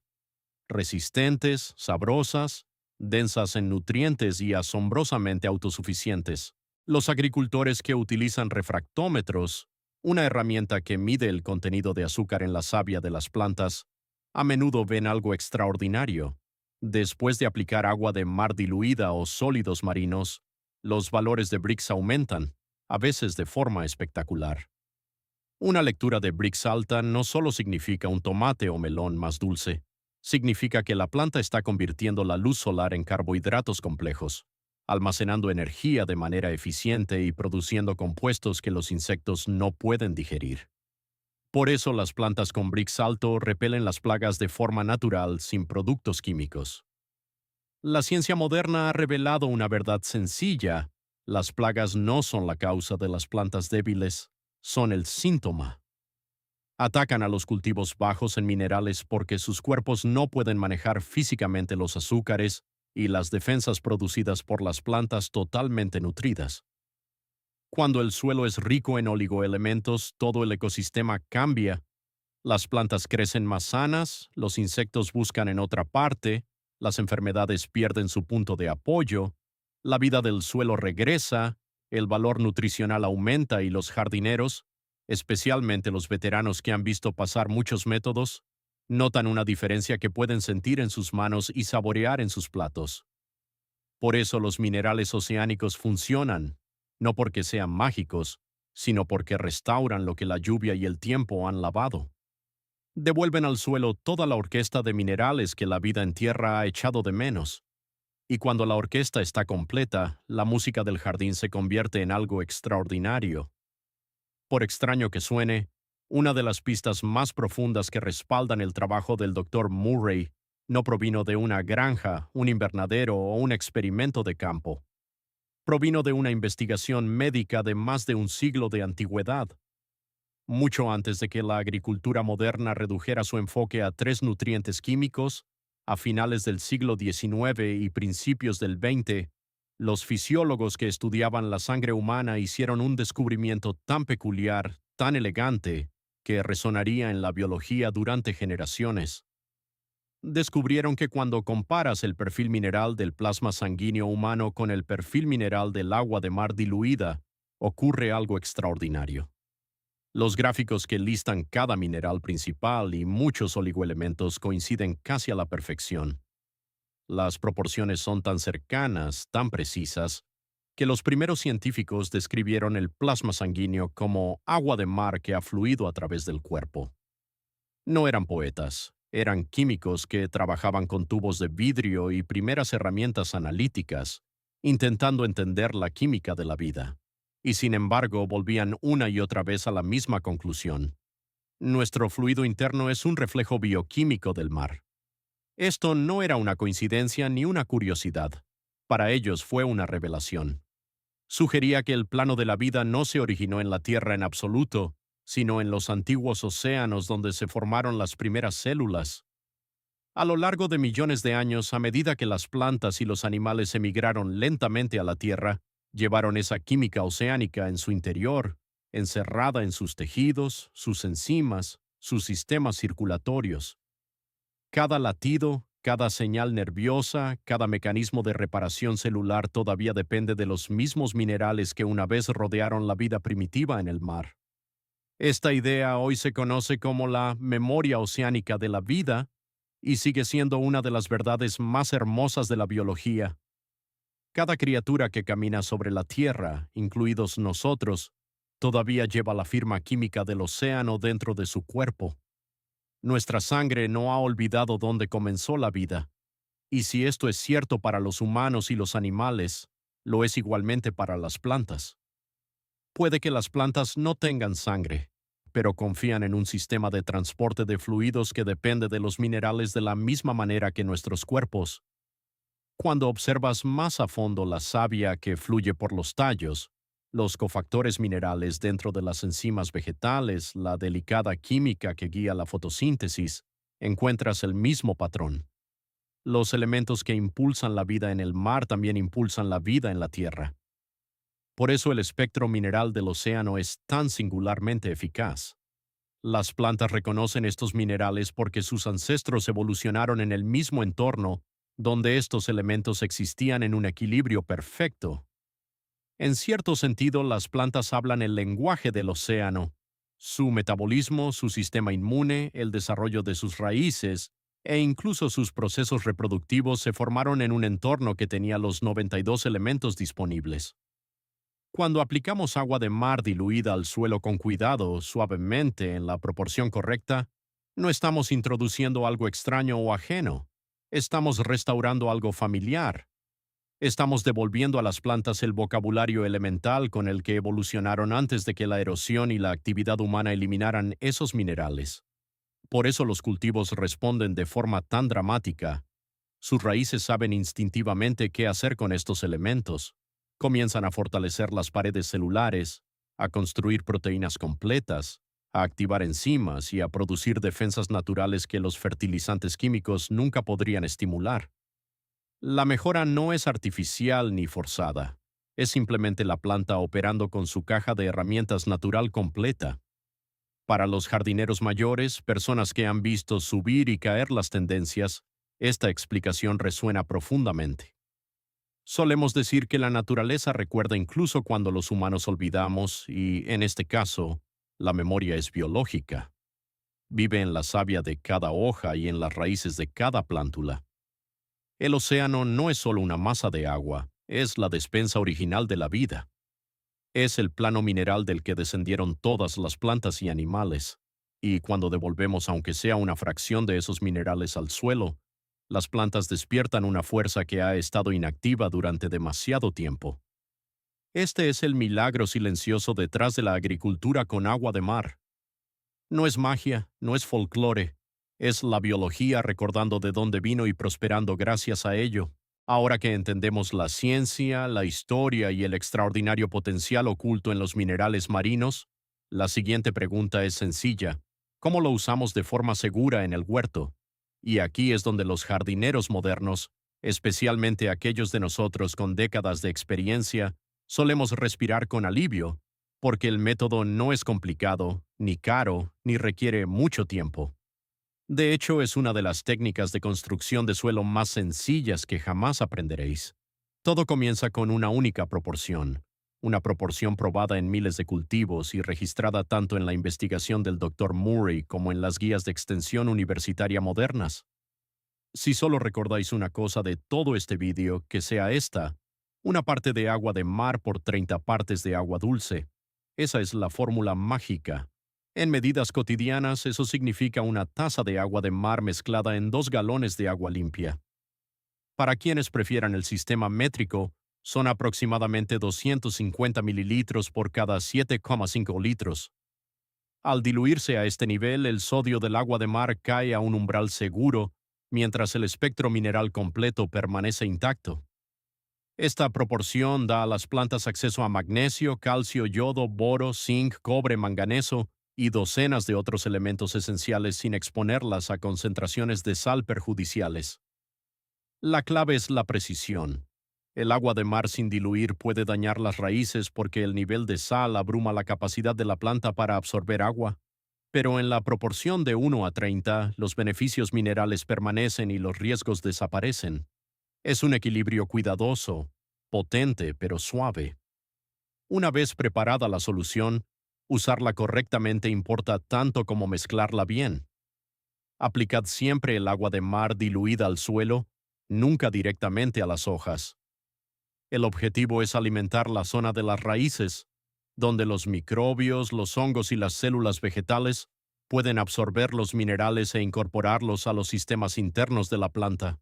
resistentes, sabrosas, densas en nutrientes y asombrosamente autosuficientes. Los agricultores que utilizan refractómetros, una herramienta que mide el contenido de azúcar en la savia de las plantas, a menudo ven algo extraordinario. Después de aplicar agua de mar diluida o sólidos marinos, los valores de Brix aumentan, a veces de forma espectacular. Una lectura de Brix alta no solo significa un tomate o melón más dulce, significa que la planta está convirtiendo la luz solar en carbohidratos complejos, almacenando energía de manera eficiente y produciendo compuestos que los insectos no pueden digerir. Por eso las plantas con Brix alto repelen las plagas de forma natural sin productos químicos. La ciencia moderna ha revelado una verdad sencilla: las plagas no son la causa de las plantas débiles, son el síntoma. Atacan a los cultivos bajos en minerales porque sus cuerpos no pueden manejar físicamente los azúcares y las defensas producidas por las plantas totalmente nutridas. Cuando el suelo es rico en oligoelementos, todo el ecosistema cambia. Las plantas crecen más sanas, los insectos buscan en otra parte, las enfermedades pierden su punto de apoyo, la vida del suelo regresa, el valor nutricional aumenta y los jardineros, especialmente los veteranos que han visto pasar muchos métodos, notan una diferencia que pueden sentir en sus manos y saborear en sus platos. Por eso los minerales oceánicos funcionan, no porque sean mágicos, sino porque restauran lo que la lluvia y el tiempo han lavado. Devuelven al suelo toda la orquesta de minerales que la vida en tierra ha echado de menos. Y cuando la orquesta está completa, la música del jardín se convierte en algo extraordinario. Por extraño que suene, una de las pistas más profundas que respaldan el trabajo del Dr. Murray no provino de una granja, un invernadero o un experimento de campo. Provino de una investigación médica de más de un siglo de antigüedad. Mucho antes de que la agricultura moderna redujera su enfoque a 3 nutrientes químicos, a finales del siglo XIX y principios del XX, los fisiólogos que estudiaban la sangre humana hicieron un descubrimiento tan peculiar, tan elegante, que resonaría en la biología durante generaciones. Descubrieron que cuando comparas el perfil mineral del plasma sanguíneo humano con el perfil mineral del agua de mar diluida, ocurre algo extraordinario. Los gráficos que listan cada mineral principal y muchos oligoelementos coinciden casi a la perfección. Las proporciones son tan cercanas, tan precisas, que los primeros científicos describieron el plasma sanguíneo como agua de mar que ha fluido a través del cuerpo. No eran poetas, eran químicos que trabajaban con tubos de vidrio y primeras herramientas analíticas, intentando entender la química de la vida. Y sin embargo volvían una y otra vez a la misma conclusión: nuestro fluido interno es un reflejo bioquímico del mar. Esto no era una coincidencia ni una curiosidad. Para ellos fue una revelación. Sugería que el plano de la vida no se originó en la Tierra en absoluto, sino en los antiguos océanos donde se formaron las primeras células. A lo largo de millones de años, a medida que las plantas y los animales emigraron lentamente a la Tierra, llevaron esa química oceánica en su interior, encerrada en sus tejidos, sus enzimas, sus sistemas circulatorios. Cada latido, cada señal nerviosa, cada mecanismo de reparación celular todavía depende de los mismos minerales que una vez rodearon la vida primitiva en el mar. Esta idea hoy se conoce como la memoria oceánica de la vida y sigue siendo una de las verdades más hermosas de la biología. Cada criatura que camina sobre la Tierra, incluidos nosotros, todavía lleva la firma química del océano dentro de su cuerpo. Nuestra sangre no ha olvidado dónde comenzó la vida, Y si esto es cierto para los humanos y los animales, lo es igualmente para las plantas. Puede que las plantas no tengan sangre, pero confían en un sistema de transporte de fluidos que depende de los minerales de la misma manera que nuestros cuerpos. Cuando observas más a fondo la savia que fluye por los tallos, los cofactores minerales dentro de las enzimas vegetales, la delicada química que guía la fotosíntesis, encuentras el mismo patrón. Los elementos que impulsan la vida en el mar también impulsan la vida en la tierra. Por eso el espectro mineral del océano es tan singularmente eficaz. Las plantas reconocen estos minerales porque sus ancestros evolucionaron en el mismo entorno donde estos elementos existían en un equilibrio perfecto. En cierto sentido, las plantas hablan el lenguaje del océano. Su metabolismo, su sistema inmune, el desarrollo de sus raíces e incluso sus procesos reproductivos se formaron en un entorno que tenía los 92 elementos disponibles. Cuando aplicamos agua de mar diluida al suelo con cuidado, suavemente, en la proporción correcta, no estamos introduciendo algo extraño o ajeno. Estamos restaurando algo familiar. Estamos devolviendo a las plantas el vocabulario elemental con el que evolucionaron antes de que la erosión y la actividad humana eliminaran esos minerales. Por eso los cultivos responden de forma tan dramática. Sus raíces saben instintivamente qué hacer con estos elementos. Comienzan a fortalecer las paredes celulares, a construir proteínas completas, a activar enzimas y a producir defensas naturales que los fertilizantes químicos nunca podrían estimular. La mejora no es artificial ni forzada. Es simplemente la planta operando con su caja de herramientas natural completa. Para los jardineros mayores, personas que han visto subir y caer las tendencias, esta explicación resuena profundamente. Solemos decir que la naturaleza recuerda incluso cuando los humanos olvidamos y, en este caso, la memoria es biológica. Vive en la savia de cada hoja y en las raíces de cada plántula. El océano no es solo una masa de agua, es la despensa original de la vida. Es el plano mineral del que descendieron todas las plantas y animales. Y cuando devolvemos aunque sea una fracción de esos minerales al suelo, las plantas despiertan una fuerza que ha estado inactiva durante demasiado tiempo. Este es el milagro silencioso detrás de la agricultura con agua de mar. No es magia, no es folclore, es la biología recordando de dónde vino y prosperando gracias a ello. Ahora que entendemos la ciencia, la historia y el extraordinario potencial oculto en los minerales marinos, la siguiente pregunta es sencilla: ¿cómo lo usamos de forma segura en el huerto? Y aquí es donde los jardineros modernos, especialmente aquellos de nosotros con décadas de experiencia, solemos respirar con alivio, porque el método no es complicado, ni caro, ni requiere mucho tiempo. De hecho, es una de las técnicas de construcción de suelo más sencillas que jamás aprenderéis. Todo comienza con una única proporción, una proporción probada en miles de cultivos y registrada tanto en la investigación del Dr. Murray como en las guías de extensión universitaria modernas. Si solo recordáis una cosa de todo este vídeo, que sea esta: una parte de agua de mar por 30 partes de agua dulce. Esa es la fórmula mágica. En medidas cotidianas, eso significa una taza de agua de mar mezclada en 2 galones de agua limpia. Para quienes prefieran el sistema métrico, son aproximadamente 250 mililitros por cada 7,5 litros. Al diluirse a este nivel, el sodio del agua de mar cae a un umbral seguro, mientras el espectro mineral completo permanece intacto. Esta proporción da a las plantas acceso a magnesio, calcio, yodo, boro, zinc, cobre, manganeso y docenas de otros elementos esenciales sin exponerlas a concentraciones de sal perjudiciales. La clave es la precisión. El agua de mar sin diluir puede dañar las raíces porque el nivel de sal abruma la capacidad de la planta para absorber agua. Pero en la proporción de 1 a 30, los beneficios minerales permanecen y los riesgos desaparecen. Es un equilibrio cuidadoso, potente pero suave. Una vez preparada la solución, usarla correctamente importa tanto como mezclarla bien. Aplicad siempre el agua de mar diluida al suelo, nunca directamente a las hojas. El objetivo es alimentar la zona de las raíces, donde los microbios, los hongos y las células vegetales pueden absorber los minerales e incorporarlos a los sistemas internos de la planta.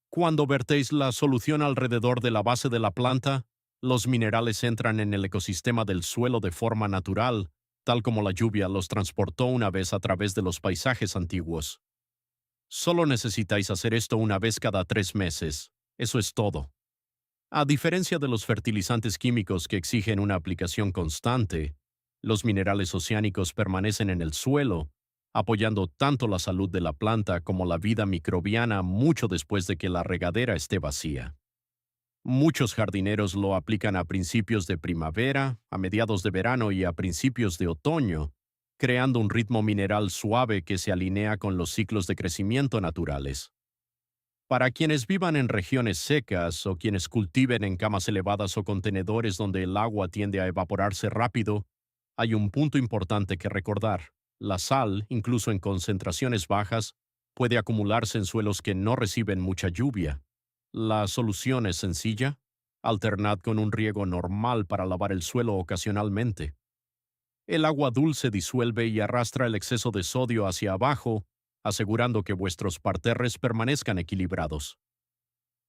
Cuando vertéis la solución alrededor de la base de la planta, los minerales entran en el ecosistema del suelo de forma natural, tal como la lluvia los transportó una vez a través de los paisajes antiguos. Solo necesitáis hacer esto una vez cada 3 meses. Eso es todo. A diferencia de los fertilizantes químicos que exigen una aplicación constante, los minerales oceánicos permanecen en el suelo, apoyando tanto la salud de la planta como la vida microbiana mucho después de que la regadera esté vacía. Muchos jardineros lo aplican a principios de primavera, a mediados de verano y a principios de otoño, creando un ritmo mineral suave que se alinea con los ciclos de crecimiento naturales. Para quienes vivan en regiones secas o quienes cultiven en camas elevadas o contenedores donde el agua tiende a evaporarse rápido, hay un punto importante que recordar. La sal, incluso en concentraciones bajas, puede acumularse en suelos que no reciben mucha lluvia. La solución es sencilla. Alternad con un riego normal para lavar el suelo ocasionalmente. El agua dulce disuelve y arrastra el exceso de sodio hacia abajo, asegurando que vuestros parterres permanezcan equilibrados.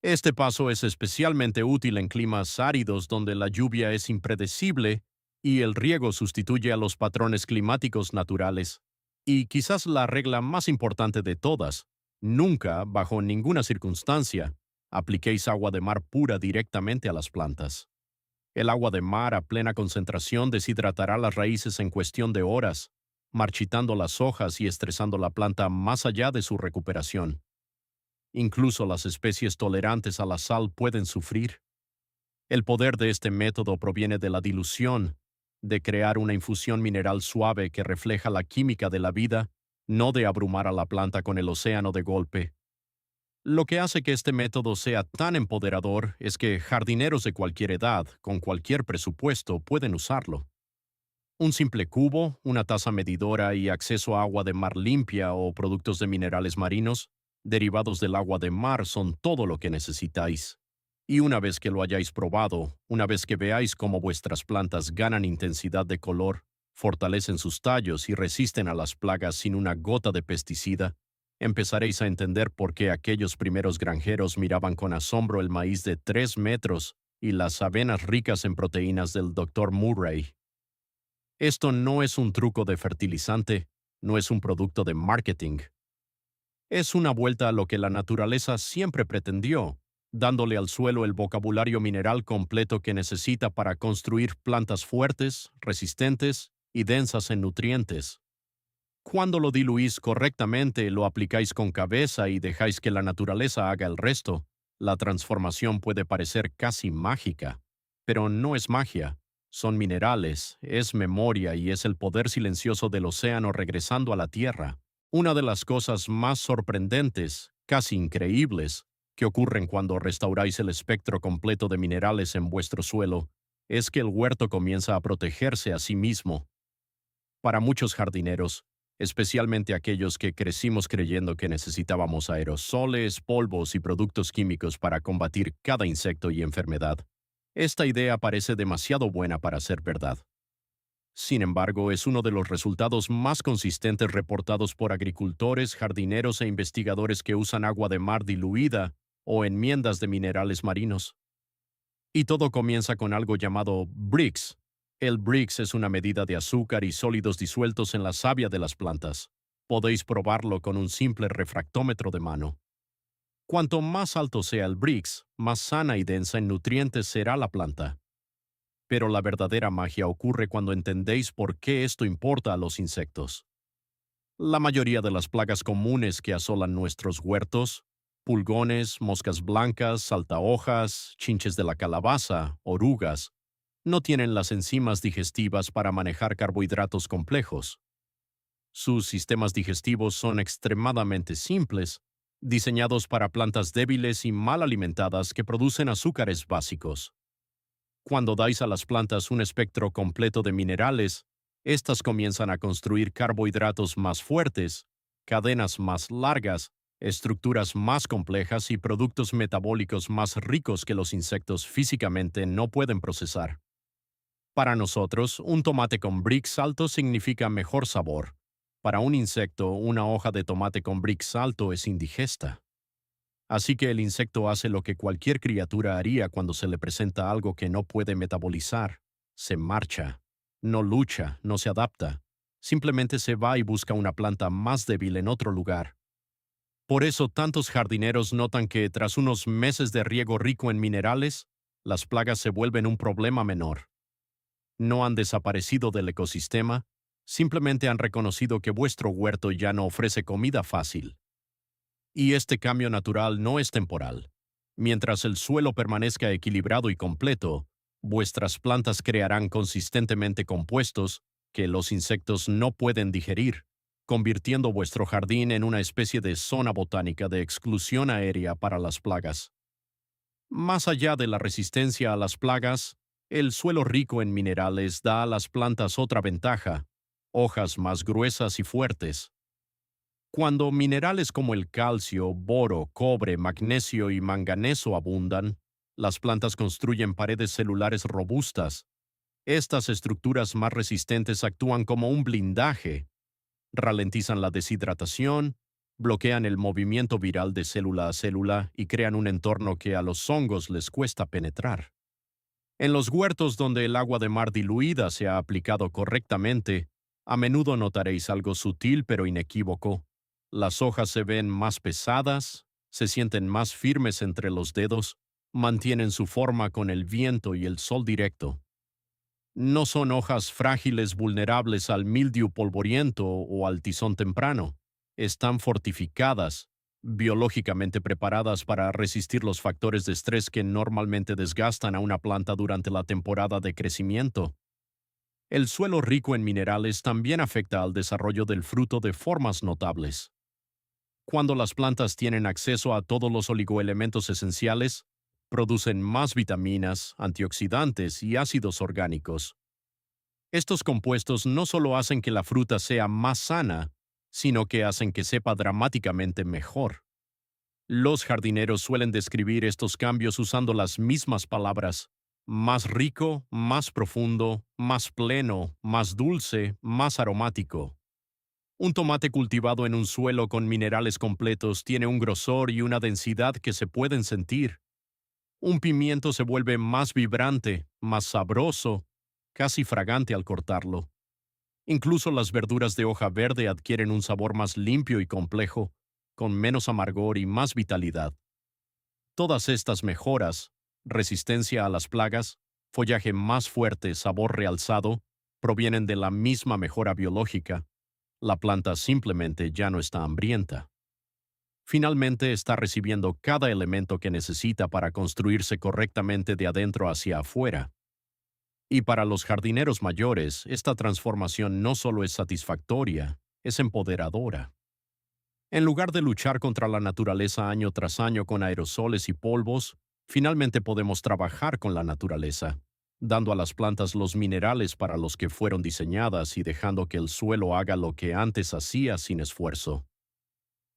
Este paso es especialmente útil en climas áridos donde la lluvia es impredecible y el riego sustituye a los patrones climáticos naturales. Y quizás la regla más importante de todas: nunca, bajo ninguna circunstancia, apliquéis agua de mar pura directamente a las plantas. El agua de mar a plena concentración deshidratará las raíces en cuestión de horas, marchitando las hojas y estresando la planta más allá de su recuperación. Incluso las especies tolerantes a la sal pueden sufrir. El poder de este método proviene de la dilución, de crear una infusión mineral suave que refleja la química de la vida, no de abrumar a la planta con el océano de golpe. Lo que hace que este método sea tan empoderador es que jardineros de cualquier edad, con cualquier presupuesto, pueden usarlo. Un simple cubo, una taza medidora y acceso a agua de mar limpia o productos de minerales marinos, derivados del agua de mar, son todo lo que necesitáis. Y una vez que lo hayáis probado, una vez que veáis cómo vuestras plantas ganan intensidad de color, fortalecen sus tallos y resisten a las plagas sin una gota de pesticida, empezaréis a entender por qué aquellos primeros granjeros miraban con asombro el maíz de 3 metros y las avenas ricas en proteínas del Dr. Murray. Esto no es un truco de fertilizante, no es un producto de marketing. Es una vuelta a lo que la naturaleza siempre pretendió, dándole al suelo el vocabulario mineral completo que necesita para construir plantas fuertes, resistentes y densas en nutrientes. Cuando lo diluís correctamente, lo aplicáis con cabeza y dejáis que la naturaleza haga el resto, la transformación puede parecer casi mágica. Pero no es magia. Son minerales, es memoria y es el poder silencioso del océano regresando a la tierra. Una de las cosas más sorprendentes, casi increíbles, que ocurren cuando restauráis el espectro completo de minerales en vuestro suelo, es que el huerto comienza a protegerse a sí mismo. Para muchos jardineros, especialmente aquellos que crecimos creyendo que necesitábamos aerosoles, polvos y productos químicos para combatir cada insecto y enfermedad, esta idea parece demasiado buena para ser verdad. Sin embargo, es uno de los resultados más consistentes reportados por agricultores, jardineros e investigadores que usan agua de mar diluida o enmiendas de minerales marinos. Y todo comienza con algo llamado Brix. El Brix es una medida de azúcar y sólidos disueltos en la savia de las plantas. Podéis probarlo con un simple refractómetro de mano. Cuanto más alto sea el Brix, más sana y densa en nutrientes será la planta. Pero la verdadera magia ocurre cuando entendéis por qué esto importa a los insectos. La mayoría de las plagas comunes que asolan nuestros huertos, pulgones, moscas blancas, saltahojas, chinches de la calabaza, orugas, no tienen las enzimas digestivas para manejar carbohidratos complejos. Sus sistemas digestivos son extremadamente simples, diseñados para plantas débiles y mal alimentadas que producen azúcares básicos. Cuando dais a las plantas un espectro completo de minerales, éstas comienzan a construir carbohidratos más fuertes, cadenas más largas, estructuras más complejas y productos metabólicos más ricos que los insectos físicamente no pueden procesar. Para nosotros, un tomate con Brix alto significa mejor sabor. Para un insecto, una hoja de tomate con Brix alto es indigesta. Así que el insecto hace lo que cualquier criatura haría cuando se le presenta algo que no puede metabolizar. Se marcha. No lucha, no se adapta. Simplemente se va y busca una planta más débil en otro lugar. Por eso tantos jardineros notan que tras unos meses de riego rico en minerales, las plagas se vuelven un problema menor. No han desaparecido del ecosistema, simplemente han reconocido que vuestro huerto ya no ofrece comida fácil. Y este cambio natural no es temporal. Mientras el suelo permanezca equilibrado y completo, vuestras plantas crearán consistentemente compuestos que los insectos no pueden digerir, convirtiendo vuestro jardín en una especie de zona botánica de exclusión aérea para las plagas. Más allá de la resistencia a las plagas, el suelo rico en minerales da a las plantas otra ventaja: hojas más gruesas y fuertes. Cuando minerales como el calcio, boro, cobre, magnesio y manganeso abundan, las plantas construyen paredes celulares robustas. Estas estructuras más resistentes actúan como un blindaje, ralentizan la deshidratación, bloquean el movimiento viral de célula a célula y crean un entorno que a los hongos les cuesta penetrar. En los huertos donde el agua de mar diluida se ha aplicado correctamente, a menudo notaréis algo sutil pero inequívoco. Las hojas se ven más pesadas, se sienten más firmes entre los dedos, mantienen su forma con el viento y el sol directo. No son hojas frágiles vulnerables al mildiu polvoriento o al tizón temprano. Están fortificadas, biológicamente preparadas para resistir los factores de estrés que normalmente desgastan a una planta durante la temporada de crecimiento. El suelo rico en minerales también afecta al desarrollo del fruto de formas notables. Cuando las plantas tienen acceso a todos los oligoelementos esenciales, producen más vitaminas, antioxidantes y ácidos orgánicos. Estos compuestos no solo hacen que la fruta sea más sana, sino que hacen que sepa dramáticamente mejor. Los jardineros suelen describir estos cambios usando las mismas palabras: más rico, más profundo, más pleno, más dulce, más aromático. Un tomate cultivado en un suelo con minerales completos tiene un grosor y una densidad que se pueden sentir. Un pimiento se vuelve más vibrante, más sabroso, casi fragante al cortarlo. Incluso las verduras de hoja verde adquieren un sabor más limpio y complejo, con menos amargor y más vitalidad. Todas estas mejoras, resistencia a las plagas, follaje más fuerte, sabor realzado, provienen de la misma mejora biológica. La planta simplemente ya no está hambrienta. Finalmente está recibiendo cada elemento que necesita para construirse correctamente de adentro hacia afuera. Y para los jardineros mayores, esta transformación no solo es satisfactoria, es empoderadora. En lugar de luchar contra la naturaleza año tras año con aerosoles y polvos, finalmente podemos trabajar con la naturaleza, dando a las plantas los minerales para los que fueron diseñadas y dejando que el suelo haga lo que antes hacía sin esfuerzo.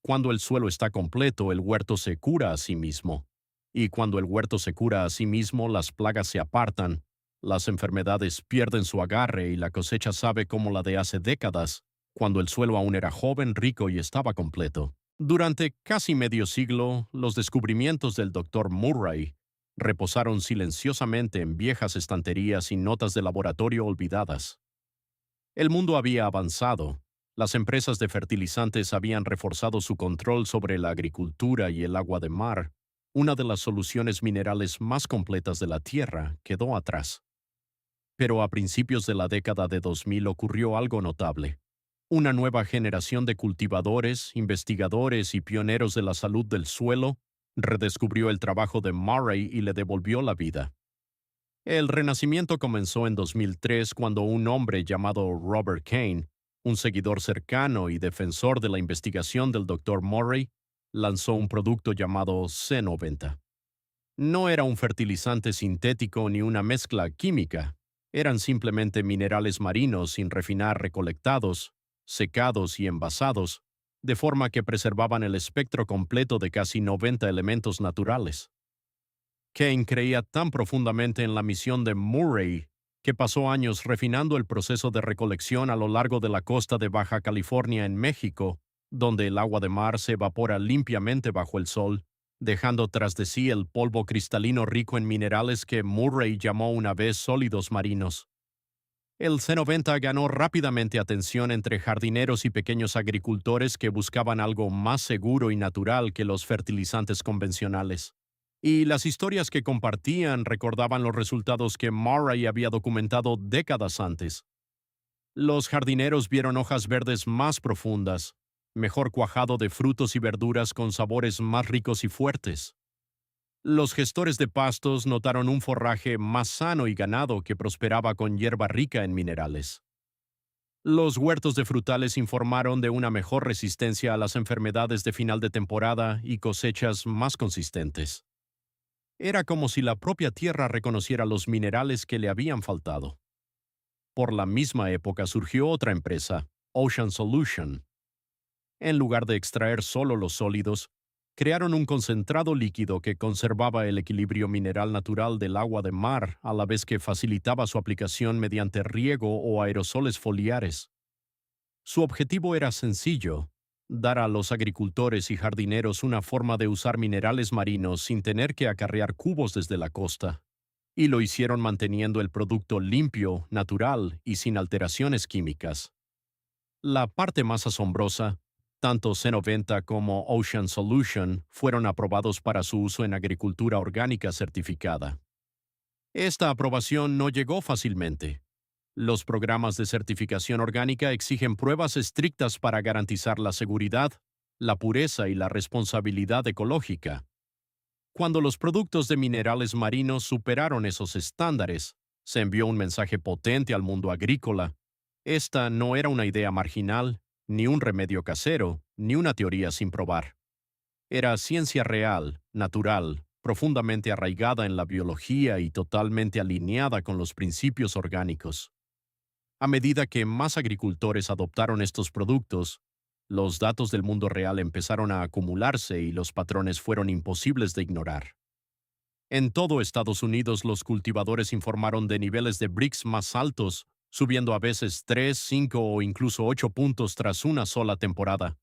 Cuando el suelo está completo, el huerto se cura a sí mismo. Y cuando el huerto se cura a sí mismo, las plagas se apartan, las enfermedades pierden su agarre y la cosecha sabe como la de hace décadas, cuando el suelo aún era joven, rico y estaba completo. Durante casi medio siglo, los descubrimientos del Dr. Murray reposaron silenciosamente en viejas estanterías y notas de laboratorio olvidadas. El mundo había avanzado. Las empresas de fertilizantes habían reforzado su control sobre la agricultura y el agua de mar. Una de las soluciones minerales más completas de la Tierra quedó atrás. Pero a principios de la década de 2000 ocurrió algo notable. Una nueva generación de cultivadores, investigadores y pioneros de la salud del suelo redescubrió el trabajo de Murray y le devolvió la vida. El renacimiento comenzó en 2003 cuando un hombre llamado Robert Kane, un seguidor cercano y defensor de la investigación del Dr. Murray, lanzó un producto llamado C90. No era un fertilizante sintético ni una mezcla química, eran simplemente minerales marinos sin refinar recolectados, secados y envasados, de forma que preservaban el espectro completo de casi 90 elementos naturales. Kane creía tan profundamente en la misión de Murray que pasó años refinando el proceso de recolección a lo largo de la costa de Baja California en México, donde el agua de mar se evapora limpiamente bajo el sol, dejando tras de sí el polvo cristalino rico en minerales que Murray llamó una vez sólidos marinos. El C90 ganó rápidamente atención entre jardineros y pequeños agricultores que buscaban algo más seguro y natural que los fertilizantes convencionales. Y las historias que compartían recordaban los resultados que Murray había documentado décadas antes. Los jardineros vieron hojas verdes más profundas, mejor cuajado de frutos y verduras con sabores más ricos y fuertes. Los gestores de pastos notaron un forraje más sano y ganado que prosperaba con hierba rica en minerales. Los huertos de frutales informaron de una mejor resistencia a las enfermedades de final de temporada y cosechas más consistentes. Era como si la propia tierra reconociera los minerales que le habían faltado. Por la misma época surgió otra empresa, Ocean Solution. En lugar de extraer solo los sólidos, crearon un concentrado líquido que conservaba el equilibrio mineral natural del agua de mar a la vez que facilitaba su aplicación mediante riego o aerosoles foliares. Su objetivo era sencillo: dar a los agricultores y jardineros una forma de usar minerales marinos sin tener que acarrear cubos desde la costa. Y lo hicieron manteniendo el producto limpio, natural y sin alteraciones químicas. La parte más asombrosa: tanto C90 como Ocean Solution fueron aprobados para su uso en agricultura orgánica certificada. Esta aprobación no llegó fácilmente. Los programas de certificación orgánica exigen pruebas estrictas para garantizar la seguridad, la pureza y la responsabilidad ecológica. Cuando los productos de minerales marinos superaron esos estándares, se envió un mensaje potente al mundo agrícola. Esta no era una idea marginal, ni un remedio casero, ni una teoría sin probar. Era ciencia real, natural, profundamente arraigada en la biología y totalmente alineada con los principios orgánicos. A medida que más agricultores adoptaron estos productos, los datos del mundo real empezaron a acumularse y los patrones fueron imposibles de ignorar. En todo Estados Unidos, los cultivadores informaron de niveles de Brix más altos, subiendo a veces 3, 5 o incluso 8 puntos tras una sola temporada.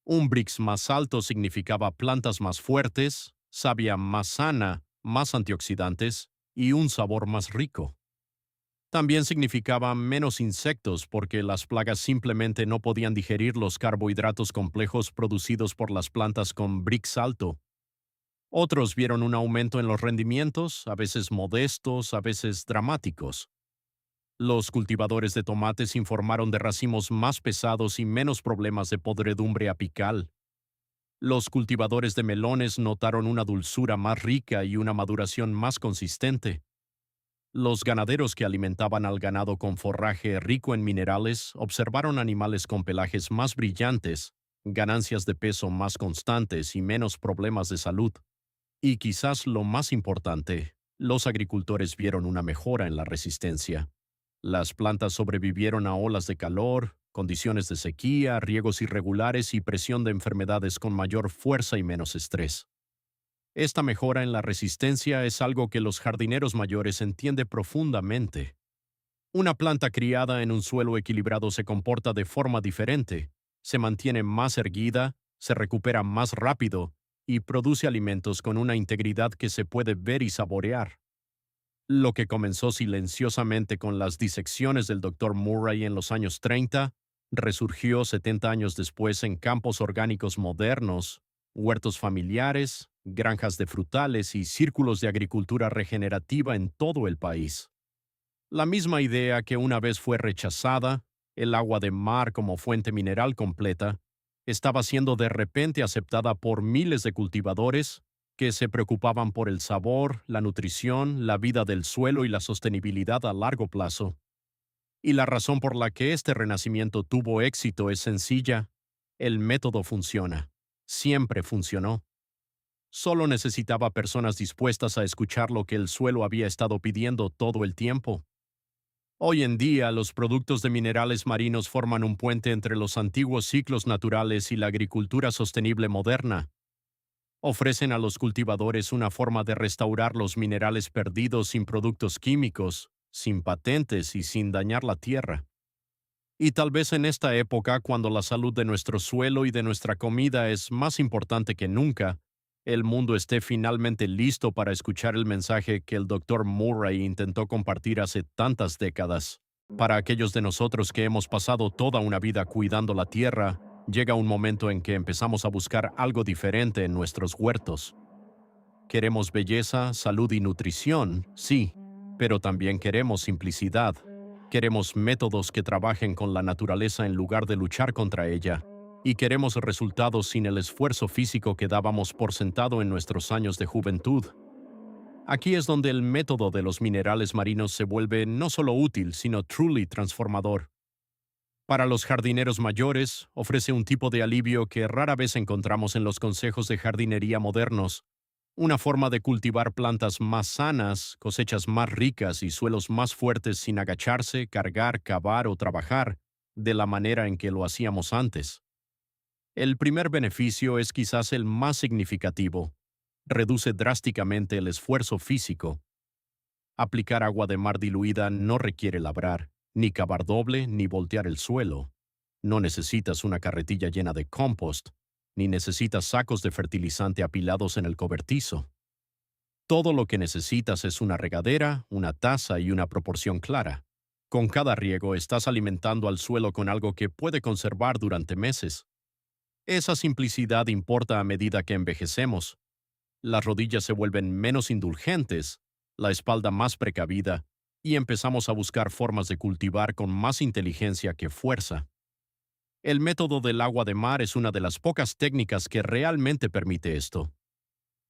Un Brix más alto significaba plantas más fuertes, savia más sana, más antioxidantes y un sabor más rico. También significaba menos insectos porque las plagas simplemente no podían digerir los carbohidratos complejos producidos por las plantas con Brix alto. Otros vieron un aumento en los rendimientos, a veces modestos, a veces dramáticos. Los cultivadores de tomates informaron de racimos más pesados y menos problemas de podredumbre apical. Los cultivadores de melones notaron una dulzura más rica y una maduración más consistente. Los ganaderos que alimentaban al ganado con forraje rico en minerales observaron animales con pelajes más brillantes, ganancias de peso más constantes y menos problemas de salud. Y quizás lo más importante, los agricultores vieron una mejora en la resistencia. Las plantas sobrevivieron a olas de calor, condiciones de sequía, riegos irregulares y presión de enfermedades con mayor fuerza y menos estrés. Esta mejora en la resistencia es algo que los jardineros mayores entienden profundamente. Una planta criada en un suelo equilibrado se comporta de forma diferente, se mantiene más erguida, se recupera más rápido y produce alimentos con una integridad que se puede ver y saborear. Lo que comenzó silenciosamente con las disecciones del Dr. Murray en los años 30, resurgió 70 años después en campos orgánicos modernos, huertos familiares, granjas de frutales y círculos de agricultura regenerativa en todo el país. La misma idea que una vez fue rechazada, el agua de mar como fuente mineral completa, estaba siendo de repente aceptada por miles de cultivadores que se preocupaban por el sabor, la nutrición, la vida del suelo y la sostenibilidad a largo plazo. Y la razón por la que este renacimiento tuvo éxito es sencilla: el método funciona. Siempre funcionó. Solo necesitaba personas dispuestas a escuchar lo que el suelo había estado pidiendo todo el tiempo. Hoy en día, los productos de minerales marinos forman un puente entre los antiguos ciclos naturales y la agricultura sostenible moderna. Ofrecen a los cultivadores una forma de restaurar los minerales perdidos sin productos químicos, sin patentes y sin dañar la tierra. Y tal vez en esta época, cuando la salud de nuestro suelo y de nuestra comida es más importante que nunca, el mundo esté finalmente listo para escuchar el mensaje que el Dr. Murray intentó compartir hace tantas décadas. Para aquellos de nosotros que hemos pasado toda una vida cuidando la tierra, llega un momento en que empezamos a buscar algo diferente en nuestros huertos. Queremos belleza, salud y nutrición, sí, pero también queremos simplicidad. Queremos métodos que trabajen con la naturaleza en lugar de luchar contra ella. Y queremos resultados sin el esfuerzo físico que dábamos por sentado en nuestros años de juventud. Aquí es donde el método de los minerales marinos se vuelve no solo útil, sino truly transformador. Para los jardineros mayores, ofrece un tipo de alivio que rara vez encontramos en los consejos de jardinería modernos, una forma de cultivar plantas más sanas, cosechas más ricas y suelos más fuertes sin agacharse, cargar, cavar o trabajar de la manera en que lo hacíamos antes. El primer beneficio es quizás el más significativo. Reduce drásticamente el esfuerzo físico. Aplicar agua de mar diluida no requiere labrar, ni cavar doble, ni voltear el suelo. No necesitas una carretilla llena de compost, ni necesitas sacos de fertilizante apilados en el cobertizo. Todo lo que necesitas es una regadera, una taza y una proporción clara. Con cada riego estás alimentando al suelo con algo que puede conservar durante meses. Esa simplicidad importa a medida que envejecemos. Las rodillas se vuelven menos indulgentes, la espalda más precavida, y empezamos a buscar formas de cultivar con más inteligencia que fuerza. El método del agua de mar es una de las pocas técnicas que realmente permite esto.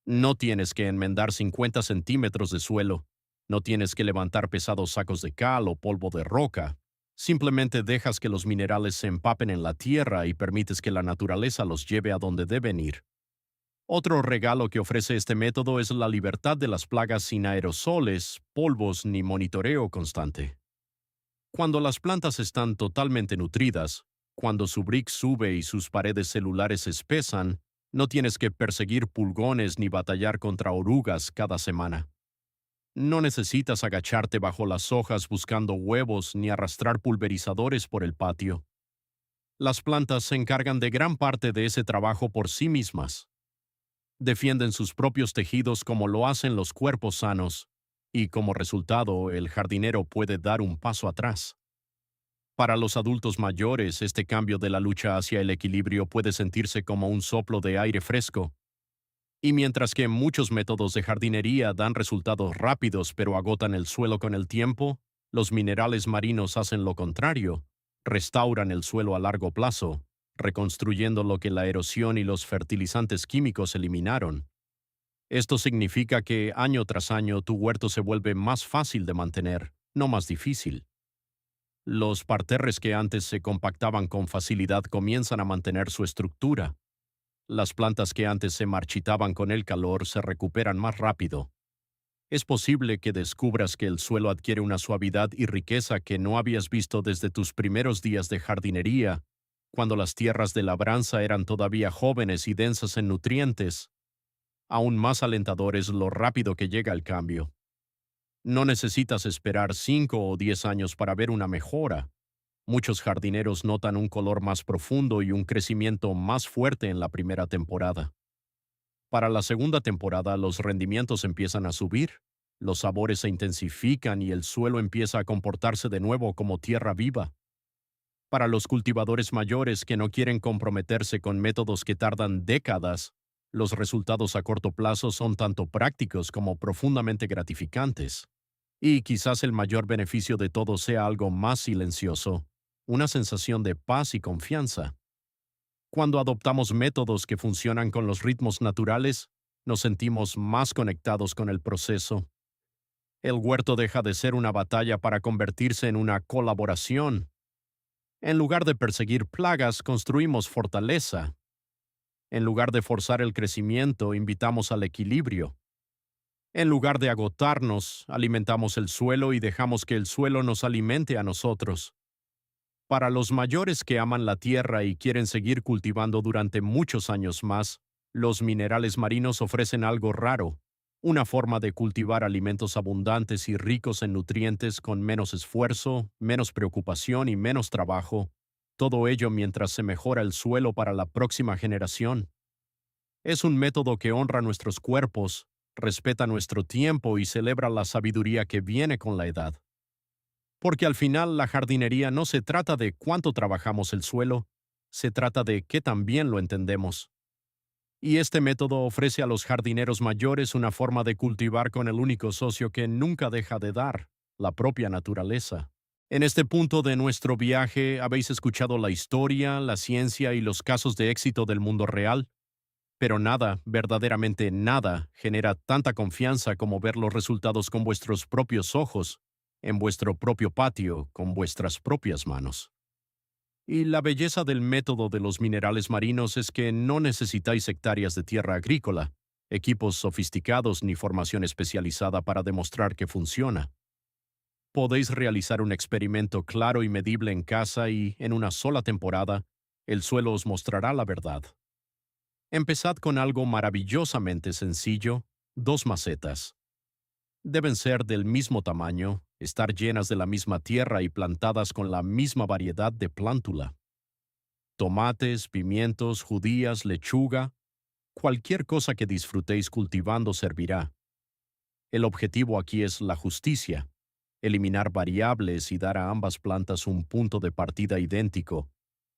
No tienes que enmendar 50 centímetros de suelo, no tienes que levantar pesados sacos de cal o polvo de roca. Simplemente dejas que los minerales se empapen en la tierra y permites que la naturaleza los lleve a donde deben ir. Otro regalo que ofrece este método es la libertad de las plagas sin aerosoles, polvos ni monitoreo constante. Cuando las plantas están totalmente nutridas, cuando su brick sube y sus paredes celulares se espesan, no tienes que perseguir pulgones ni batallar contra orugas cada semana. No necesitas agacharte bajo las hojas buscando huevos ni arrastrar pulverizadores por el patio. Las plantas se encargan de gran parte de ese trabajo por sí mismas. Defienden sus propios tejidos como lo hacen los cuerpos sanos, y como resultado el jardinero puede dar un paso atrás. Para los adultos mayores, este cambio de la lucha hacia el equilibrio puede sentirse como un soplo de aire fresco. Y mientras que muchos métodos de jardinería dan resultados rápidos pero agotan el suelo con el tiempo, los minerales marinos hacen lo contrario, restauran el suelo a largo plazo, reconstruyendo lo que la erosión y los fertilizantes químicos eliminaron. Esto significa que año tras año tu huerto se vuelve más fácil de mantener, no más difícil. Los parterres que antes se compactaban con facilidad comienzan a mantener su estructura. Las plantas que antes se marchitaban con el calor se recuperan más rápido. Es posible que descubras que el suelo adquiere una suavidad y riqueza que no habías visto desde tus primeros días de jardinería, cuando las tierras de labranza eran todavía jóvenes y densas en nutrientes. Aún más alentador es lo rápido que llega el cambio. No necesitas esperar 5 o 10 años para ver una mejora. Muchos jardineros notan un color más profundo y un crecimiento más fuerte en la primera temporada. Para la segunda temporada, los rendimientos empiezan a subir, los sabores se intensifican y el suelo empieza a comportarse de nuevo como tierra viva. Para los cultivadores mayores que no quieren comprometerse con métodos que tardan décadas, los resultados a corto plazo son tanto prácticos como profundamente gratificantes. Y quizás el mayor beneficio de todo sea algo más silencioso, una sensación de paz y confianza. Cuando adoptamos métodos que funcionan con los ritmos naturales, nos sentimos más conectados con el proceso. El huerto deja de ser una batalla para convertirse en una colaboración. En lugar de perseguir plagas, construimos fortaleza. En lugar de forzar el crecimiento, invitamos al equilibrio. En lugar de agotarnos, alimentamos el suelo y dejamos que el suelo nos alimente a nosotros. Para los mayores que aman la tierra y quieren seguir cultivando durante muchos años más, los minerales marinos ofrecen algo raro, una forma de cultivar alimentos abundantes y ricos en nutrientes con menos esfuerzo, menos preocupación y menos trabajo, todo ello mientras se mejora el suelo para la próxima generación. Es un método que honra nuestros cuerpos, respeta nuestro tiempo y celebra la sabiduría que viene con la edad. Porque al final la jardinería no se trata de cuánto trabajamos el suelo, se trata de qué tan bien lo entendemos. Y este método ofrece a los jardineros mayores una forma de cultivar con el único socio que nunca deja de dar, la propia naturaleza. En este punto de nuestro viaje habéis escuchado la historia, la ciencia y los casos de éxito del mundo real, pero nada, verdaderamente nada, genera tanta confianza como ver los resultados con vuestros propios ojos, en vuestro propio patio, con vuestras propias manos. Y la belleza del método de los minerales marinos es que no necesitáis hectáreas de tierra agrícola, equipos sofisticados ni formación especializada para demostrar que funciona. Podéis realizar un experimento claro y medible en casa y, en una sola temporada, el suelo os mostrará la verdad. Empezad con algo maravillosamente sencillo, 2 macetas. Deben ser del mismo tamaño, estar llenas de la misma tierra y plantadas con la misma variedad de plántula. Tomates, pimientos, judías, lechuga, cualquier cosa que disfrutéis cultivando servirá. El objetivo aquí es la justicia, eliminar variables y dar a ambas plantas un punto de partida idéntico,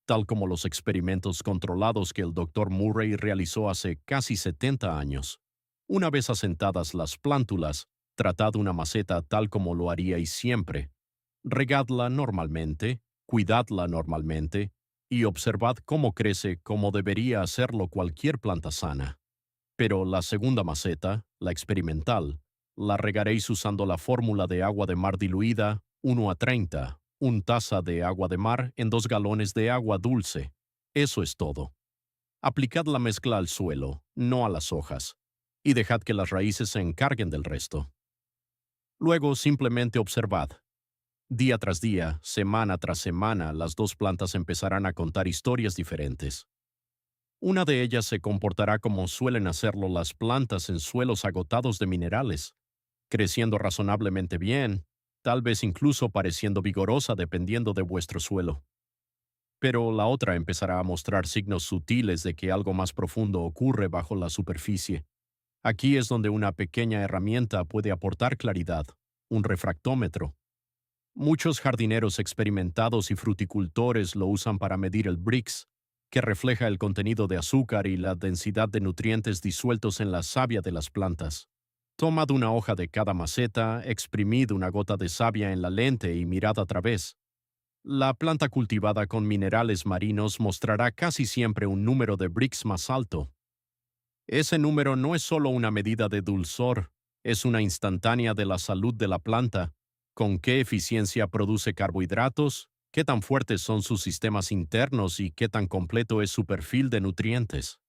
tal como los experimentos controlados que el Dr. Murray realizó hace casi 70 años. Una vez asentadas las plántulas, tratad una maceta tal como lo haríais siempre. Regadla normalmente, cuidadla normalmente, y observad cómo crece como debería hacerlo cualquier planta sana. Pero la segunda maceta, la experimental, la regaréis usando la fórmula de agua de mar diluida 1:30, 1 taza de agua de mar en 2 galones de agua dulce. Eso es todo. Aplicad la mezcla al suelo, no a las hojas, y dejad que las raíces se encarguen del resto. Luego simplemente observad. Día tras día, semana tras semana, las dos plantas empezarán a contar historias diferentes. Una de ellas se comportará como suelen hacerlo las plantas en suelos agotados de minerales, creciendo razonablemente bien, tal vez incluso pareciendo vigorosa dependiendo de vuestro suelo. Pero la otra empezará a mostrar signos sutiles de que algo más profundo ocurre bajo la superficie. Aquí es donde una pequeña herramienta puede aportar claridad, un refractómetro. Muchos jardineros experimentados y fruticultores lo usan para medir el Brix, que refleja el contenido de azúcar y la densidad de nutrientes disueltos en la savia de las plantas. Tomad una hoja de cada maceta, exprimid una gota de savia en la lente y mirad a través. La planta cultivada con minerales marinos mostrará casi siempre un número de Brix más alto. Ese número no es solo una medida de dulzor, es una instantánea de la salud de la planta, con qué eficiencia produce carbohidratos, qué tan fuertes son sus sistemas internos y qué tan completo es su perfil de nutrientes.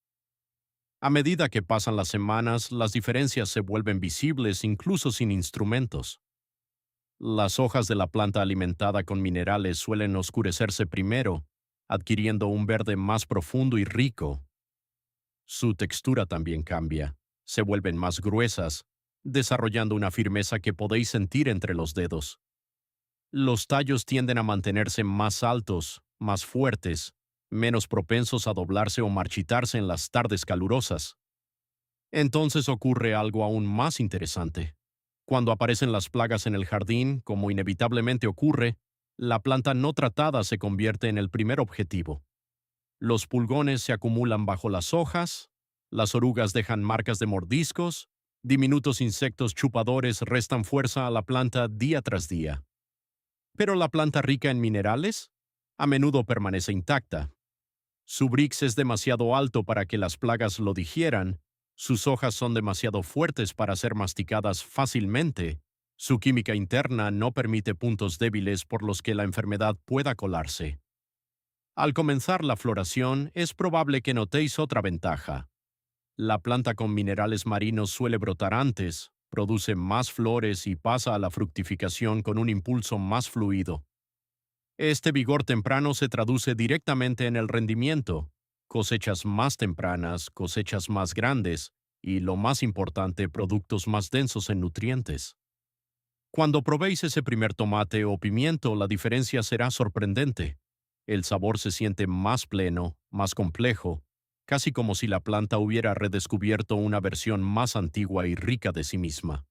A medida que pasan las semanas, las diferencias se vuelven visibles incluso sin instrumentos. Las hojas de la planta alimentada con minerales suelen oscurecerse primero, adquiriendo un verde más profundo y rico. Su textura también cambia, se vuelven más gruesas, desarrollando una firmeza que podéis sentir entre los dedos. Los tallos tienden a mantenerse más altos, más fuertes, menos propensos a doblarse o marchitarse en las tardes calurosas. Entonces ocurre algo aún más interesante. Cuando aparecen las plagas en el jardín, como inevitablemente ocurre, la planta no tratada se convierte en el primer objetivo. Los pulgones se acumulan bajo las hojas, las orugas dejan marcas de mordiscos, diminutos insectos chupadores restan fuerza a la planta día tras día. Pero la planta rica en minerales a menudo permanece intacta. Su brix es demasiado alto para que las plagas lo digieran, sus hojas son demasiado fuertes para ser masticadas fácilmente, su química interna no permite puntos débiles por los que la enfermedad pueda colarse. Al comenzar la floración, es probable que notéis otra ventaja. La planta con minerales marinos suele brotar antes, produce más flores y pasa a la fructificación con un impulso más fluido. Este vigor temprano se traduce directamente en el rendimiento, cosechas más tempranas, cosechas más grandes y, lo más importante, productos más densos en nutrientes. Cuando probéis ese primer tomate o pimiento, la diferencia será sorprendente. El sabor se siente más pleno, más complejo, casi como si la planta hubiera redescubierto una versión más antigua y rica de sí misma.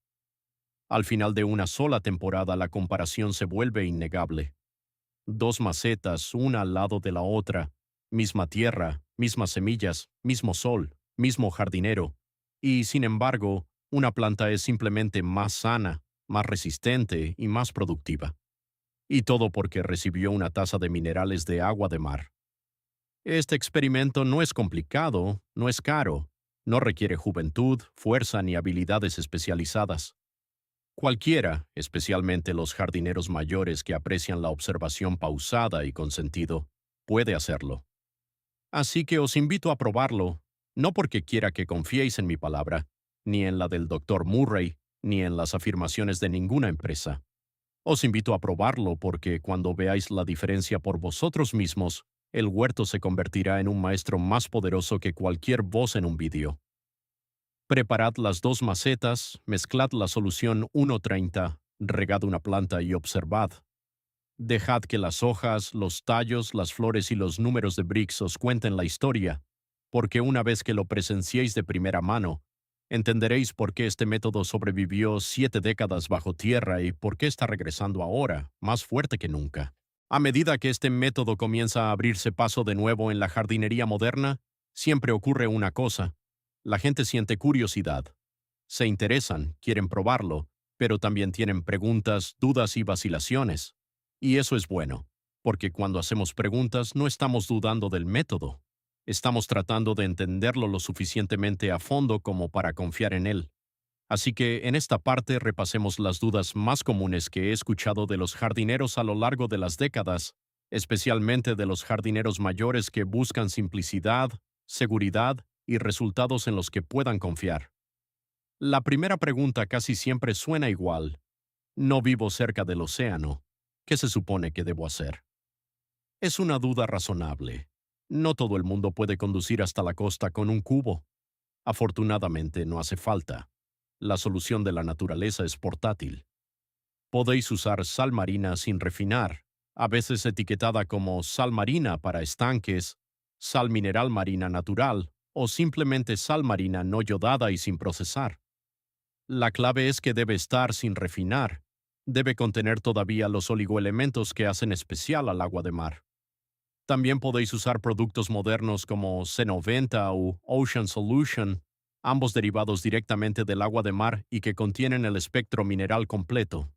Al final de una sola temporada la comparación se vuelve innegable. Dos macetas, una al lado de la otra, misma tierra, mismas semillas, mismo sol, mismo jardinero, y sin embargo, una planta es simplemente más sana, más resistente y más productiva. Y todo porque recibió una taza de minerales de agua de mar. Este experimento no es complicado, no es caro, no requiere juventud, fuerza ni habilidades especializadas. Cualquiera, especialmente los jardineros mayores que aprecian la observación pausada y con sentido, puede hacerlo. Así que os invito a probarlo, no porque quiera que confiéis en mi palabra, ni en la del doctor Murray, ni en las afirmaciones de ninguna empresa. Os invito a probarlo porque cuando veáis la diferencia por vosotros mismos, el huerto se convertirá en un maestro más poderoso que cualquier voz en un vídeo. Preparad las dos macetas, mezclad la solución 1:30, regad una planta y observad. Dejad que las hojas, los tallos, las flores y los números de Brix os cuenten la historia, porque una vez que lo presenciéis de primera mano, entenderéis por qué este método sobrevivió 7 décadas bajo tierra y por qué está regresando ahora, más fuerte que nunca. A medida que este método comienza a abrirse paso de nuevo en la jardinería moderna, siempre ocurre una cosa. La gente siente curiosidad. Se interesan, quieren probarlo, pero también tienen preguntas, dudas y vacilaciones. Y eso es bueno, porque cuando hacemos preguntas no estamos dudando del método. Estamos tratando de entenderlo lo suficientemente a fondo como para confiar en él. Así que en esta parte repasemos las dudas más comunes que he escuchado de los jardineros a lo largo de las décadas, especialmente de los jardineros mayores que buscan simplicidad, seguridad y resultados en los que puedan confiar. La primera pregunta casi siempre suena igual. No vivo cerca del océano. ¿Qué se supone que debo hacer? Es una duda razonable. No todo el mundo puede conducir hasta la costa con un cubo. Afortunadamente no hace falta. La solución de la naturaleza es portátil. Podéis usar sal marina sin refinar, a veces etiquetada como sal marina para estanques, sal mineral marina natural o simplemente sal marina no yodada y sin procesar. La clave es que debe estar sin refinar. Debe contener todavía los oligoelementos que hacen especial al agua de mar. También podéis usar productos modernos como C90 o Ocean Solution, ambos derivados directamente del agua de mar y que contienen el espectro mineral completo.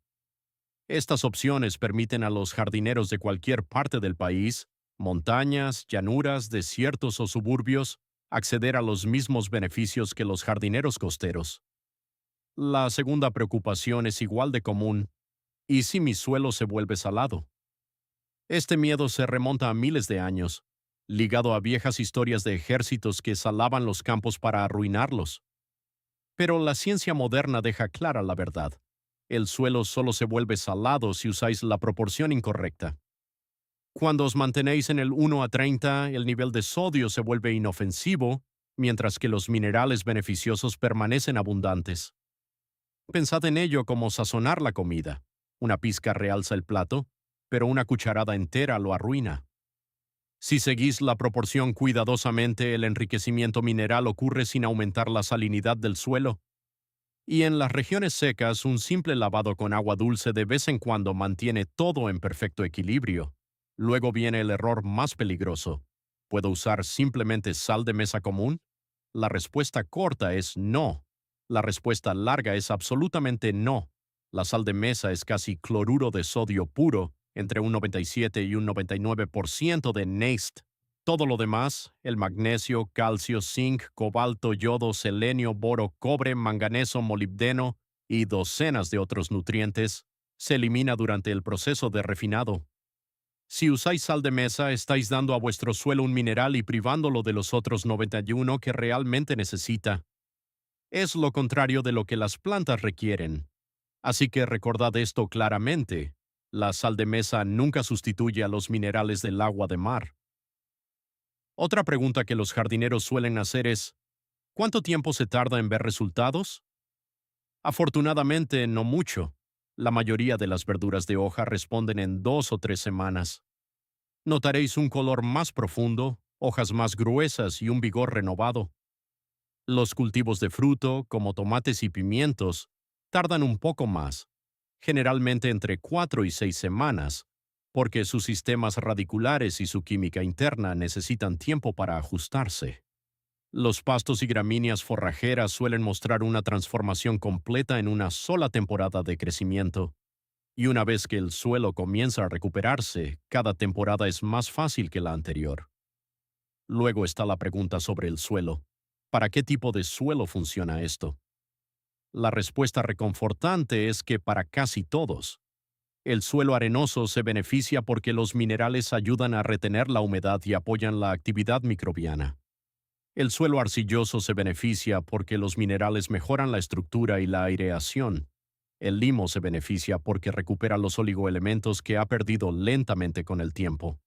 Estas opciones permiten a los jardineros de cualquier parte del país, montañas, llanuras, desiertos o suburbios, acceder a los mismos beneficios que los jardineros costeros. La segunda preocupación es igual de común. ¿Y si mi suelo se vuelve salado? Este miedo se remonta a miles de años, ligado a viejas historias de ejércitos que salaban los campos para arruinarlos. Pero la ciencia moderna deja clara la verdad. El suelo solo se vuelve salado si usáis la proporción incorrecta. Cuando os mantenéis en el 1:30, el nivel de sodio se vuelve inofensivo, mientras que los minerales beneficiosos permanecen abundantes. Pensad en ello como sazonar la comida. Una pizca realza el plato, pero una cucharada entera lo arruina. Si seguís la proporción cuidadosamente, el enriquecimiento mineral ocurre sin aumentar la salinidad del suelo. Y en las regiones secas, un simple lavado con agua dulce de vez en cuando mantiene todo en perfecto equilibrio. Luego viene el error más peligroso. ¿Puedo usar simplemente sal de mesa común? La respuesta corta es no. La respuesta larga es absolutamente no. La sal de mesa es casi cloruro de sodio puro, entre un 97 y un 99% de NaST. Todo lo demás, el magnesio, calcio, zinc, cobalto, yodo, selenio, boro, cobre, manganeso, molibdeno y docenas de otros nutrientes, se elimina durante el proceso de refinado. Si usáis sal de mesa, estáis dando a vuestro suelo un mineral y privándolo de los otros 91 que realmente necesita. Es lo contrario de lo que las plantas requieren. Así que recordad esto claramente. La sal de mesa nunca sustituye a los minerales del agua de mar. Otra pregunta que los jardineros suelen hacer es, ¿cuánto tiempo se tarda en ver resultados? Afortunadamente, no mucho. La mayoría de las verduras de hoja responden en 2 o 3 semanas. Notaréis un color más profundo, hojas más gruesas y un vigor renovado. Los cultivos de fruto, como tomates y pimientos, tardan un poco más, generalmente entre 4 y 6 semanas, porque sus sistemas radiculares y su química interna necesitan tiempo para ajustarse. Los pastos y gramíneas forrajeras suelen mostrar una transformación completa en una sola temporada de crecimiento, y una vez que el suelo comienza a recuperarse, cada temporada es más fácil que la anterior. Luego está la pregunta sobre el suelo. ¿Para qué tipo de suelo funciona esto? La respuesta reconfortante es que para casi todos. El suelo arenoso se beneficia porque los minerales ayudan a retener la humedad y apoyan la actividad microbiana. El suelo arcilloso se beneficia porque los minerales mejoran la estructura y la aireación. El limo se beneficia porque recupera los oligoelementos que ha perdido lentamente con el tiempo.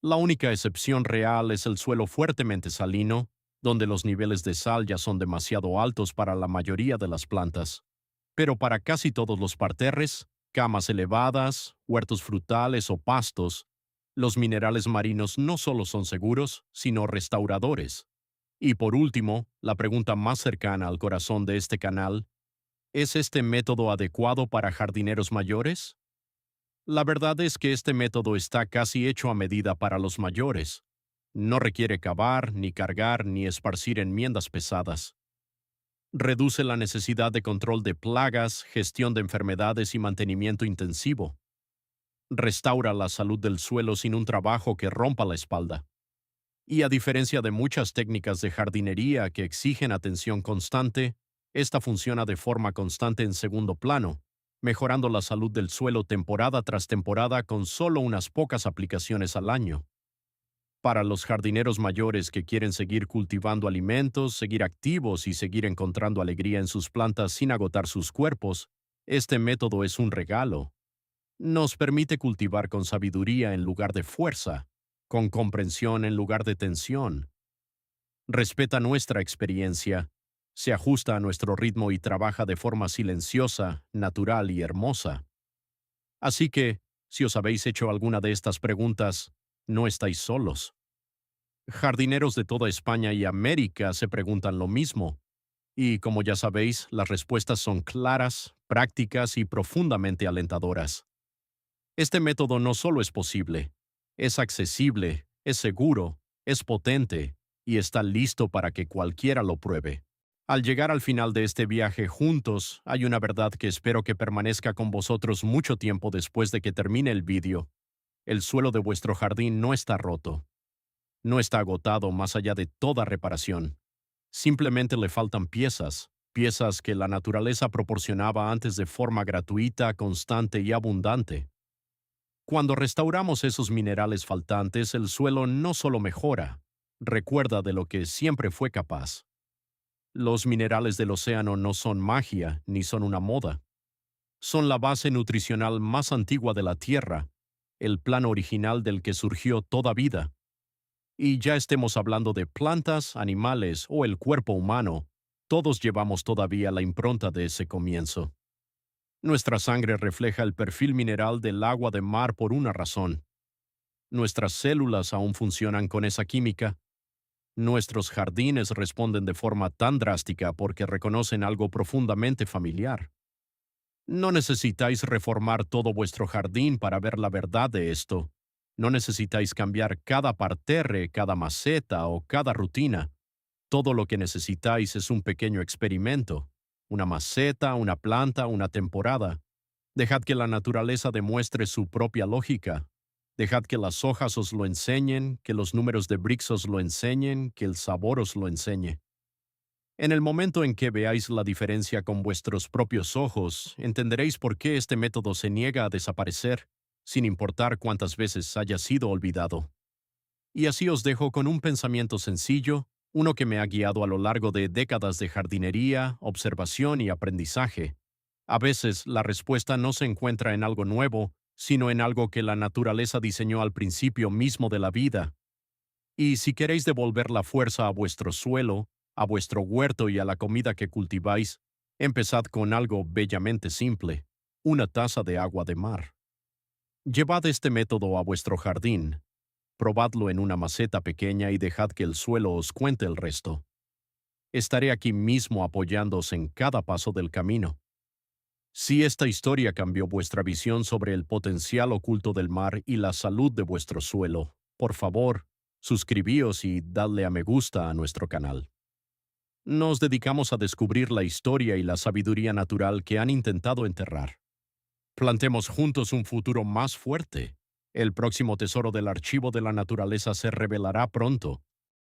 La única excepción real es el suelo fuertemente salino, donde los niveles de sal ya son demasiado altos para la mayoría de las plantas. Pero para casi todos los parterres, camas elevadas, huertos frutales o pastos, los minerales marinos no solo son seguros, sino restauradores. Y por último, la pregunta más cercana al corazón de este canal: ¿es este método adecuado para jardineros mayores? La verdad es que este método está casi hecho a medida para los mayores. No requiere cavar, ni cargar, ni esparcir enmiendas pesadas. Reduce la necesidad de control de plagas, gestión de enfermedades y mantenimiento intensivo. Restaura la salud del suelo sin un trabajo que rompa la espalda. Y a diferencia de muchas técnicas de jardinería que exigen atención constante, esta funciona de forma constante en segundo plano, mejorando la salud del suelo temporada tras temporada con solo unas pocas aplicaciones al año. Para los jardineros mayores que quieren seguir cultivando alimentos, seguir activos y seguir encontrando alegría en sus plantas sin agotar sus cuerpos, este método es un regalo. Nos permite cultivar con sabiduría en lugar de fuerza, con comprensión en lugar de tensión. Respeta nuestra experiencia, se ajusta a nuestro ritmo y trabaja de forma silenciosa, natural y hermosa. Así que, si os habéis hecho alguna de estas preguntas, no estáis solos. Jardineros de toda España y América se preguntan lo mismo, y como ya sabéis, las respuestas son claras, prácticas y profundamente alentadoras. Este método no solo es posible, es accesible, es seguro, es potente y está listo para que cualquiera lo pruebe. Al llegar al final de este viaje juntos, hay una verdad que espero que permanezca con vosotros mucho tiempo después de que termine el vídeo. El suelo de vuestro jardín no está roto. No está agotado más allá de toda reparación. Simplemente le faltan piezas, piezas que la naturaleza proporcionaba antes de forma gratuita, constante y abundante. Cuando restauramos esos minerales faltantes, el suelo no solo mejora, recuerda de lo que siempre fue capaz. Los minerales del océano no son magia ni son una moda. Son la base nutricional más antigua de la Tierra, el plan original del que surgió toda vida. Y ya estemos hablando de plantas, animales o el cuerpo humano, todos llevamos todavía la impronta de ese comienzo. Nuestra sangre refleja el perfil mineral del agua de mar por una razón. Nuestras células aún funcionan con esa química. Nuestros jardines responden de forma tan drástica porque reconocen algo profundamente familiar. No necesitáis reformar todo vuestro jardín para ver la verdad de esto. No necesitáis cambiar cada parterre, cada maceta o cada rutina. Todo lo que necesitáis es un pequeño experimento. Una maceta, una planta, una temporada. Dejad que la naturaleza demuestre su propia lógica. Dejad que las hojas os lo enseñen, que los números de Brix os lo enseñen, que el sabor os lo enseñe. En el momento en que veáis la diferencia con vuestros propios ojos, entenderéis por qué este método se niega a desaparecer, sin importar cuántas veces haya sido olvidado. Y así os dejo con un pensamiento sencillo, uno que me ha guiado a lo largo de décadas de jardinería, observación y aprendizaje. A veces la respuesta no se encuentra en algo nuevo, sino en algo que la naturaleza diseñó al principio mismo de la vida. Y si queréis devolver la fuerza a vuestro suelo, a vuestro huerto y a la comida que cultiváis, empezad con algo bellamente simple: una taza de agua de mar. Llevad este método a vuestro jardín. Probadlo en una maceta pequeña y dejad que el suelo os cuente el resto. Estaré aquí mismo apoyándoos en cada paso del camino. Si esta historia cambió vuestra visión sobre el potencial oculto del mar y la salud de vuestro suelo, por favor, suscribíos y dadle a me gusta a nuestro canal. Nos dedicamos a descubrir la historia y la sabiduría natural que han intentado enterrar. Plantemos juntos un futuro más fuerte. El próximo tesoro del archivo de la naturaleza se revelará pronto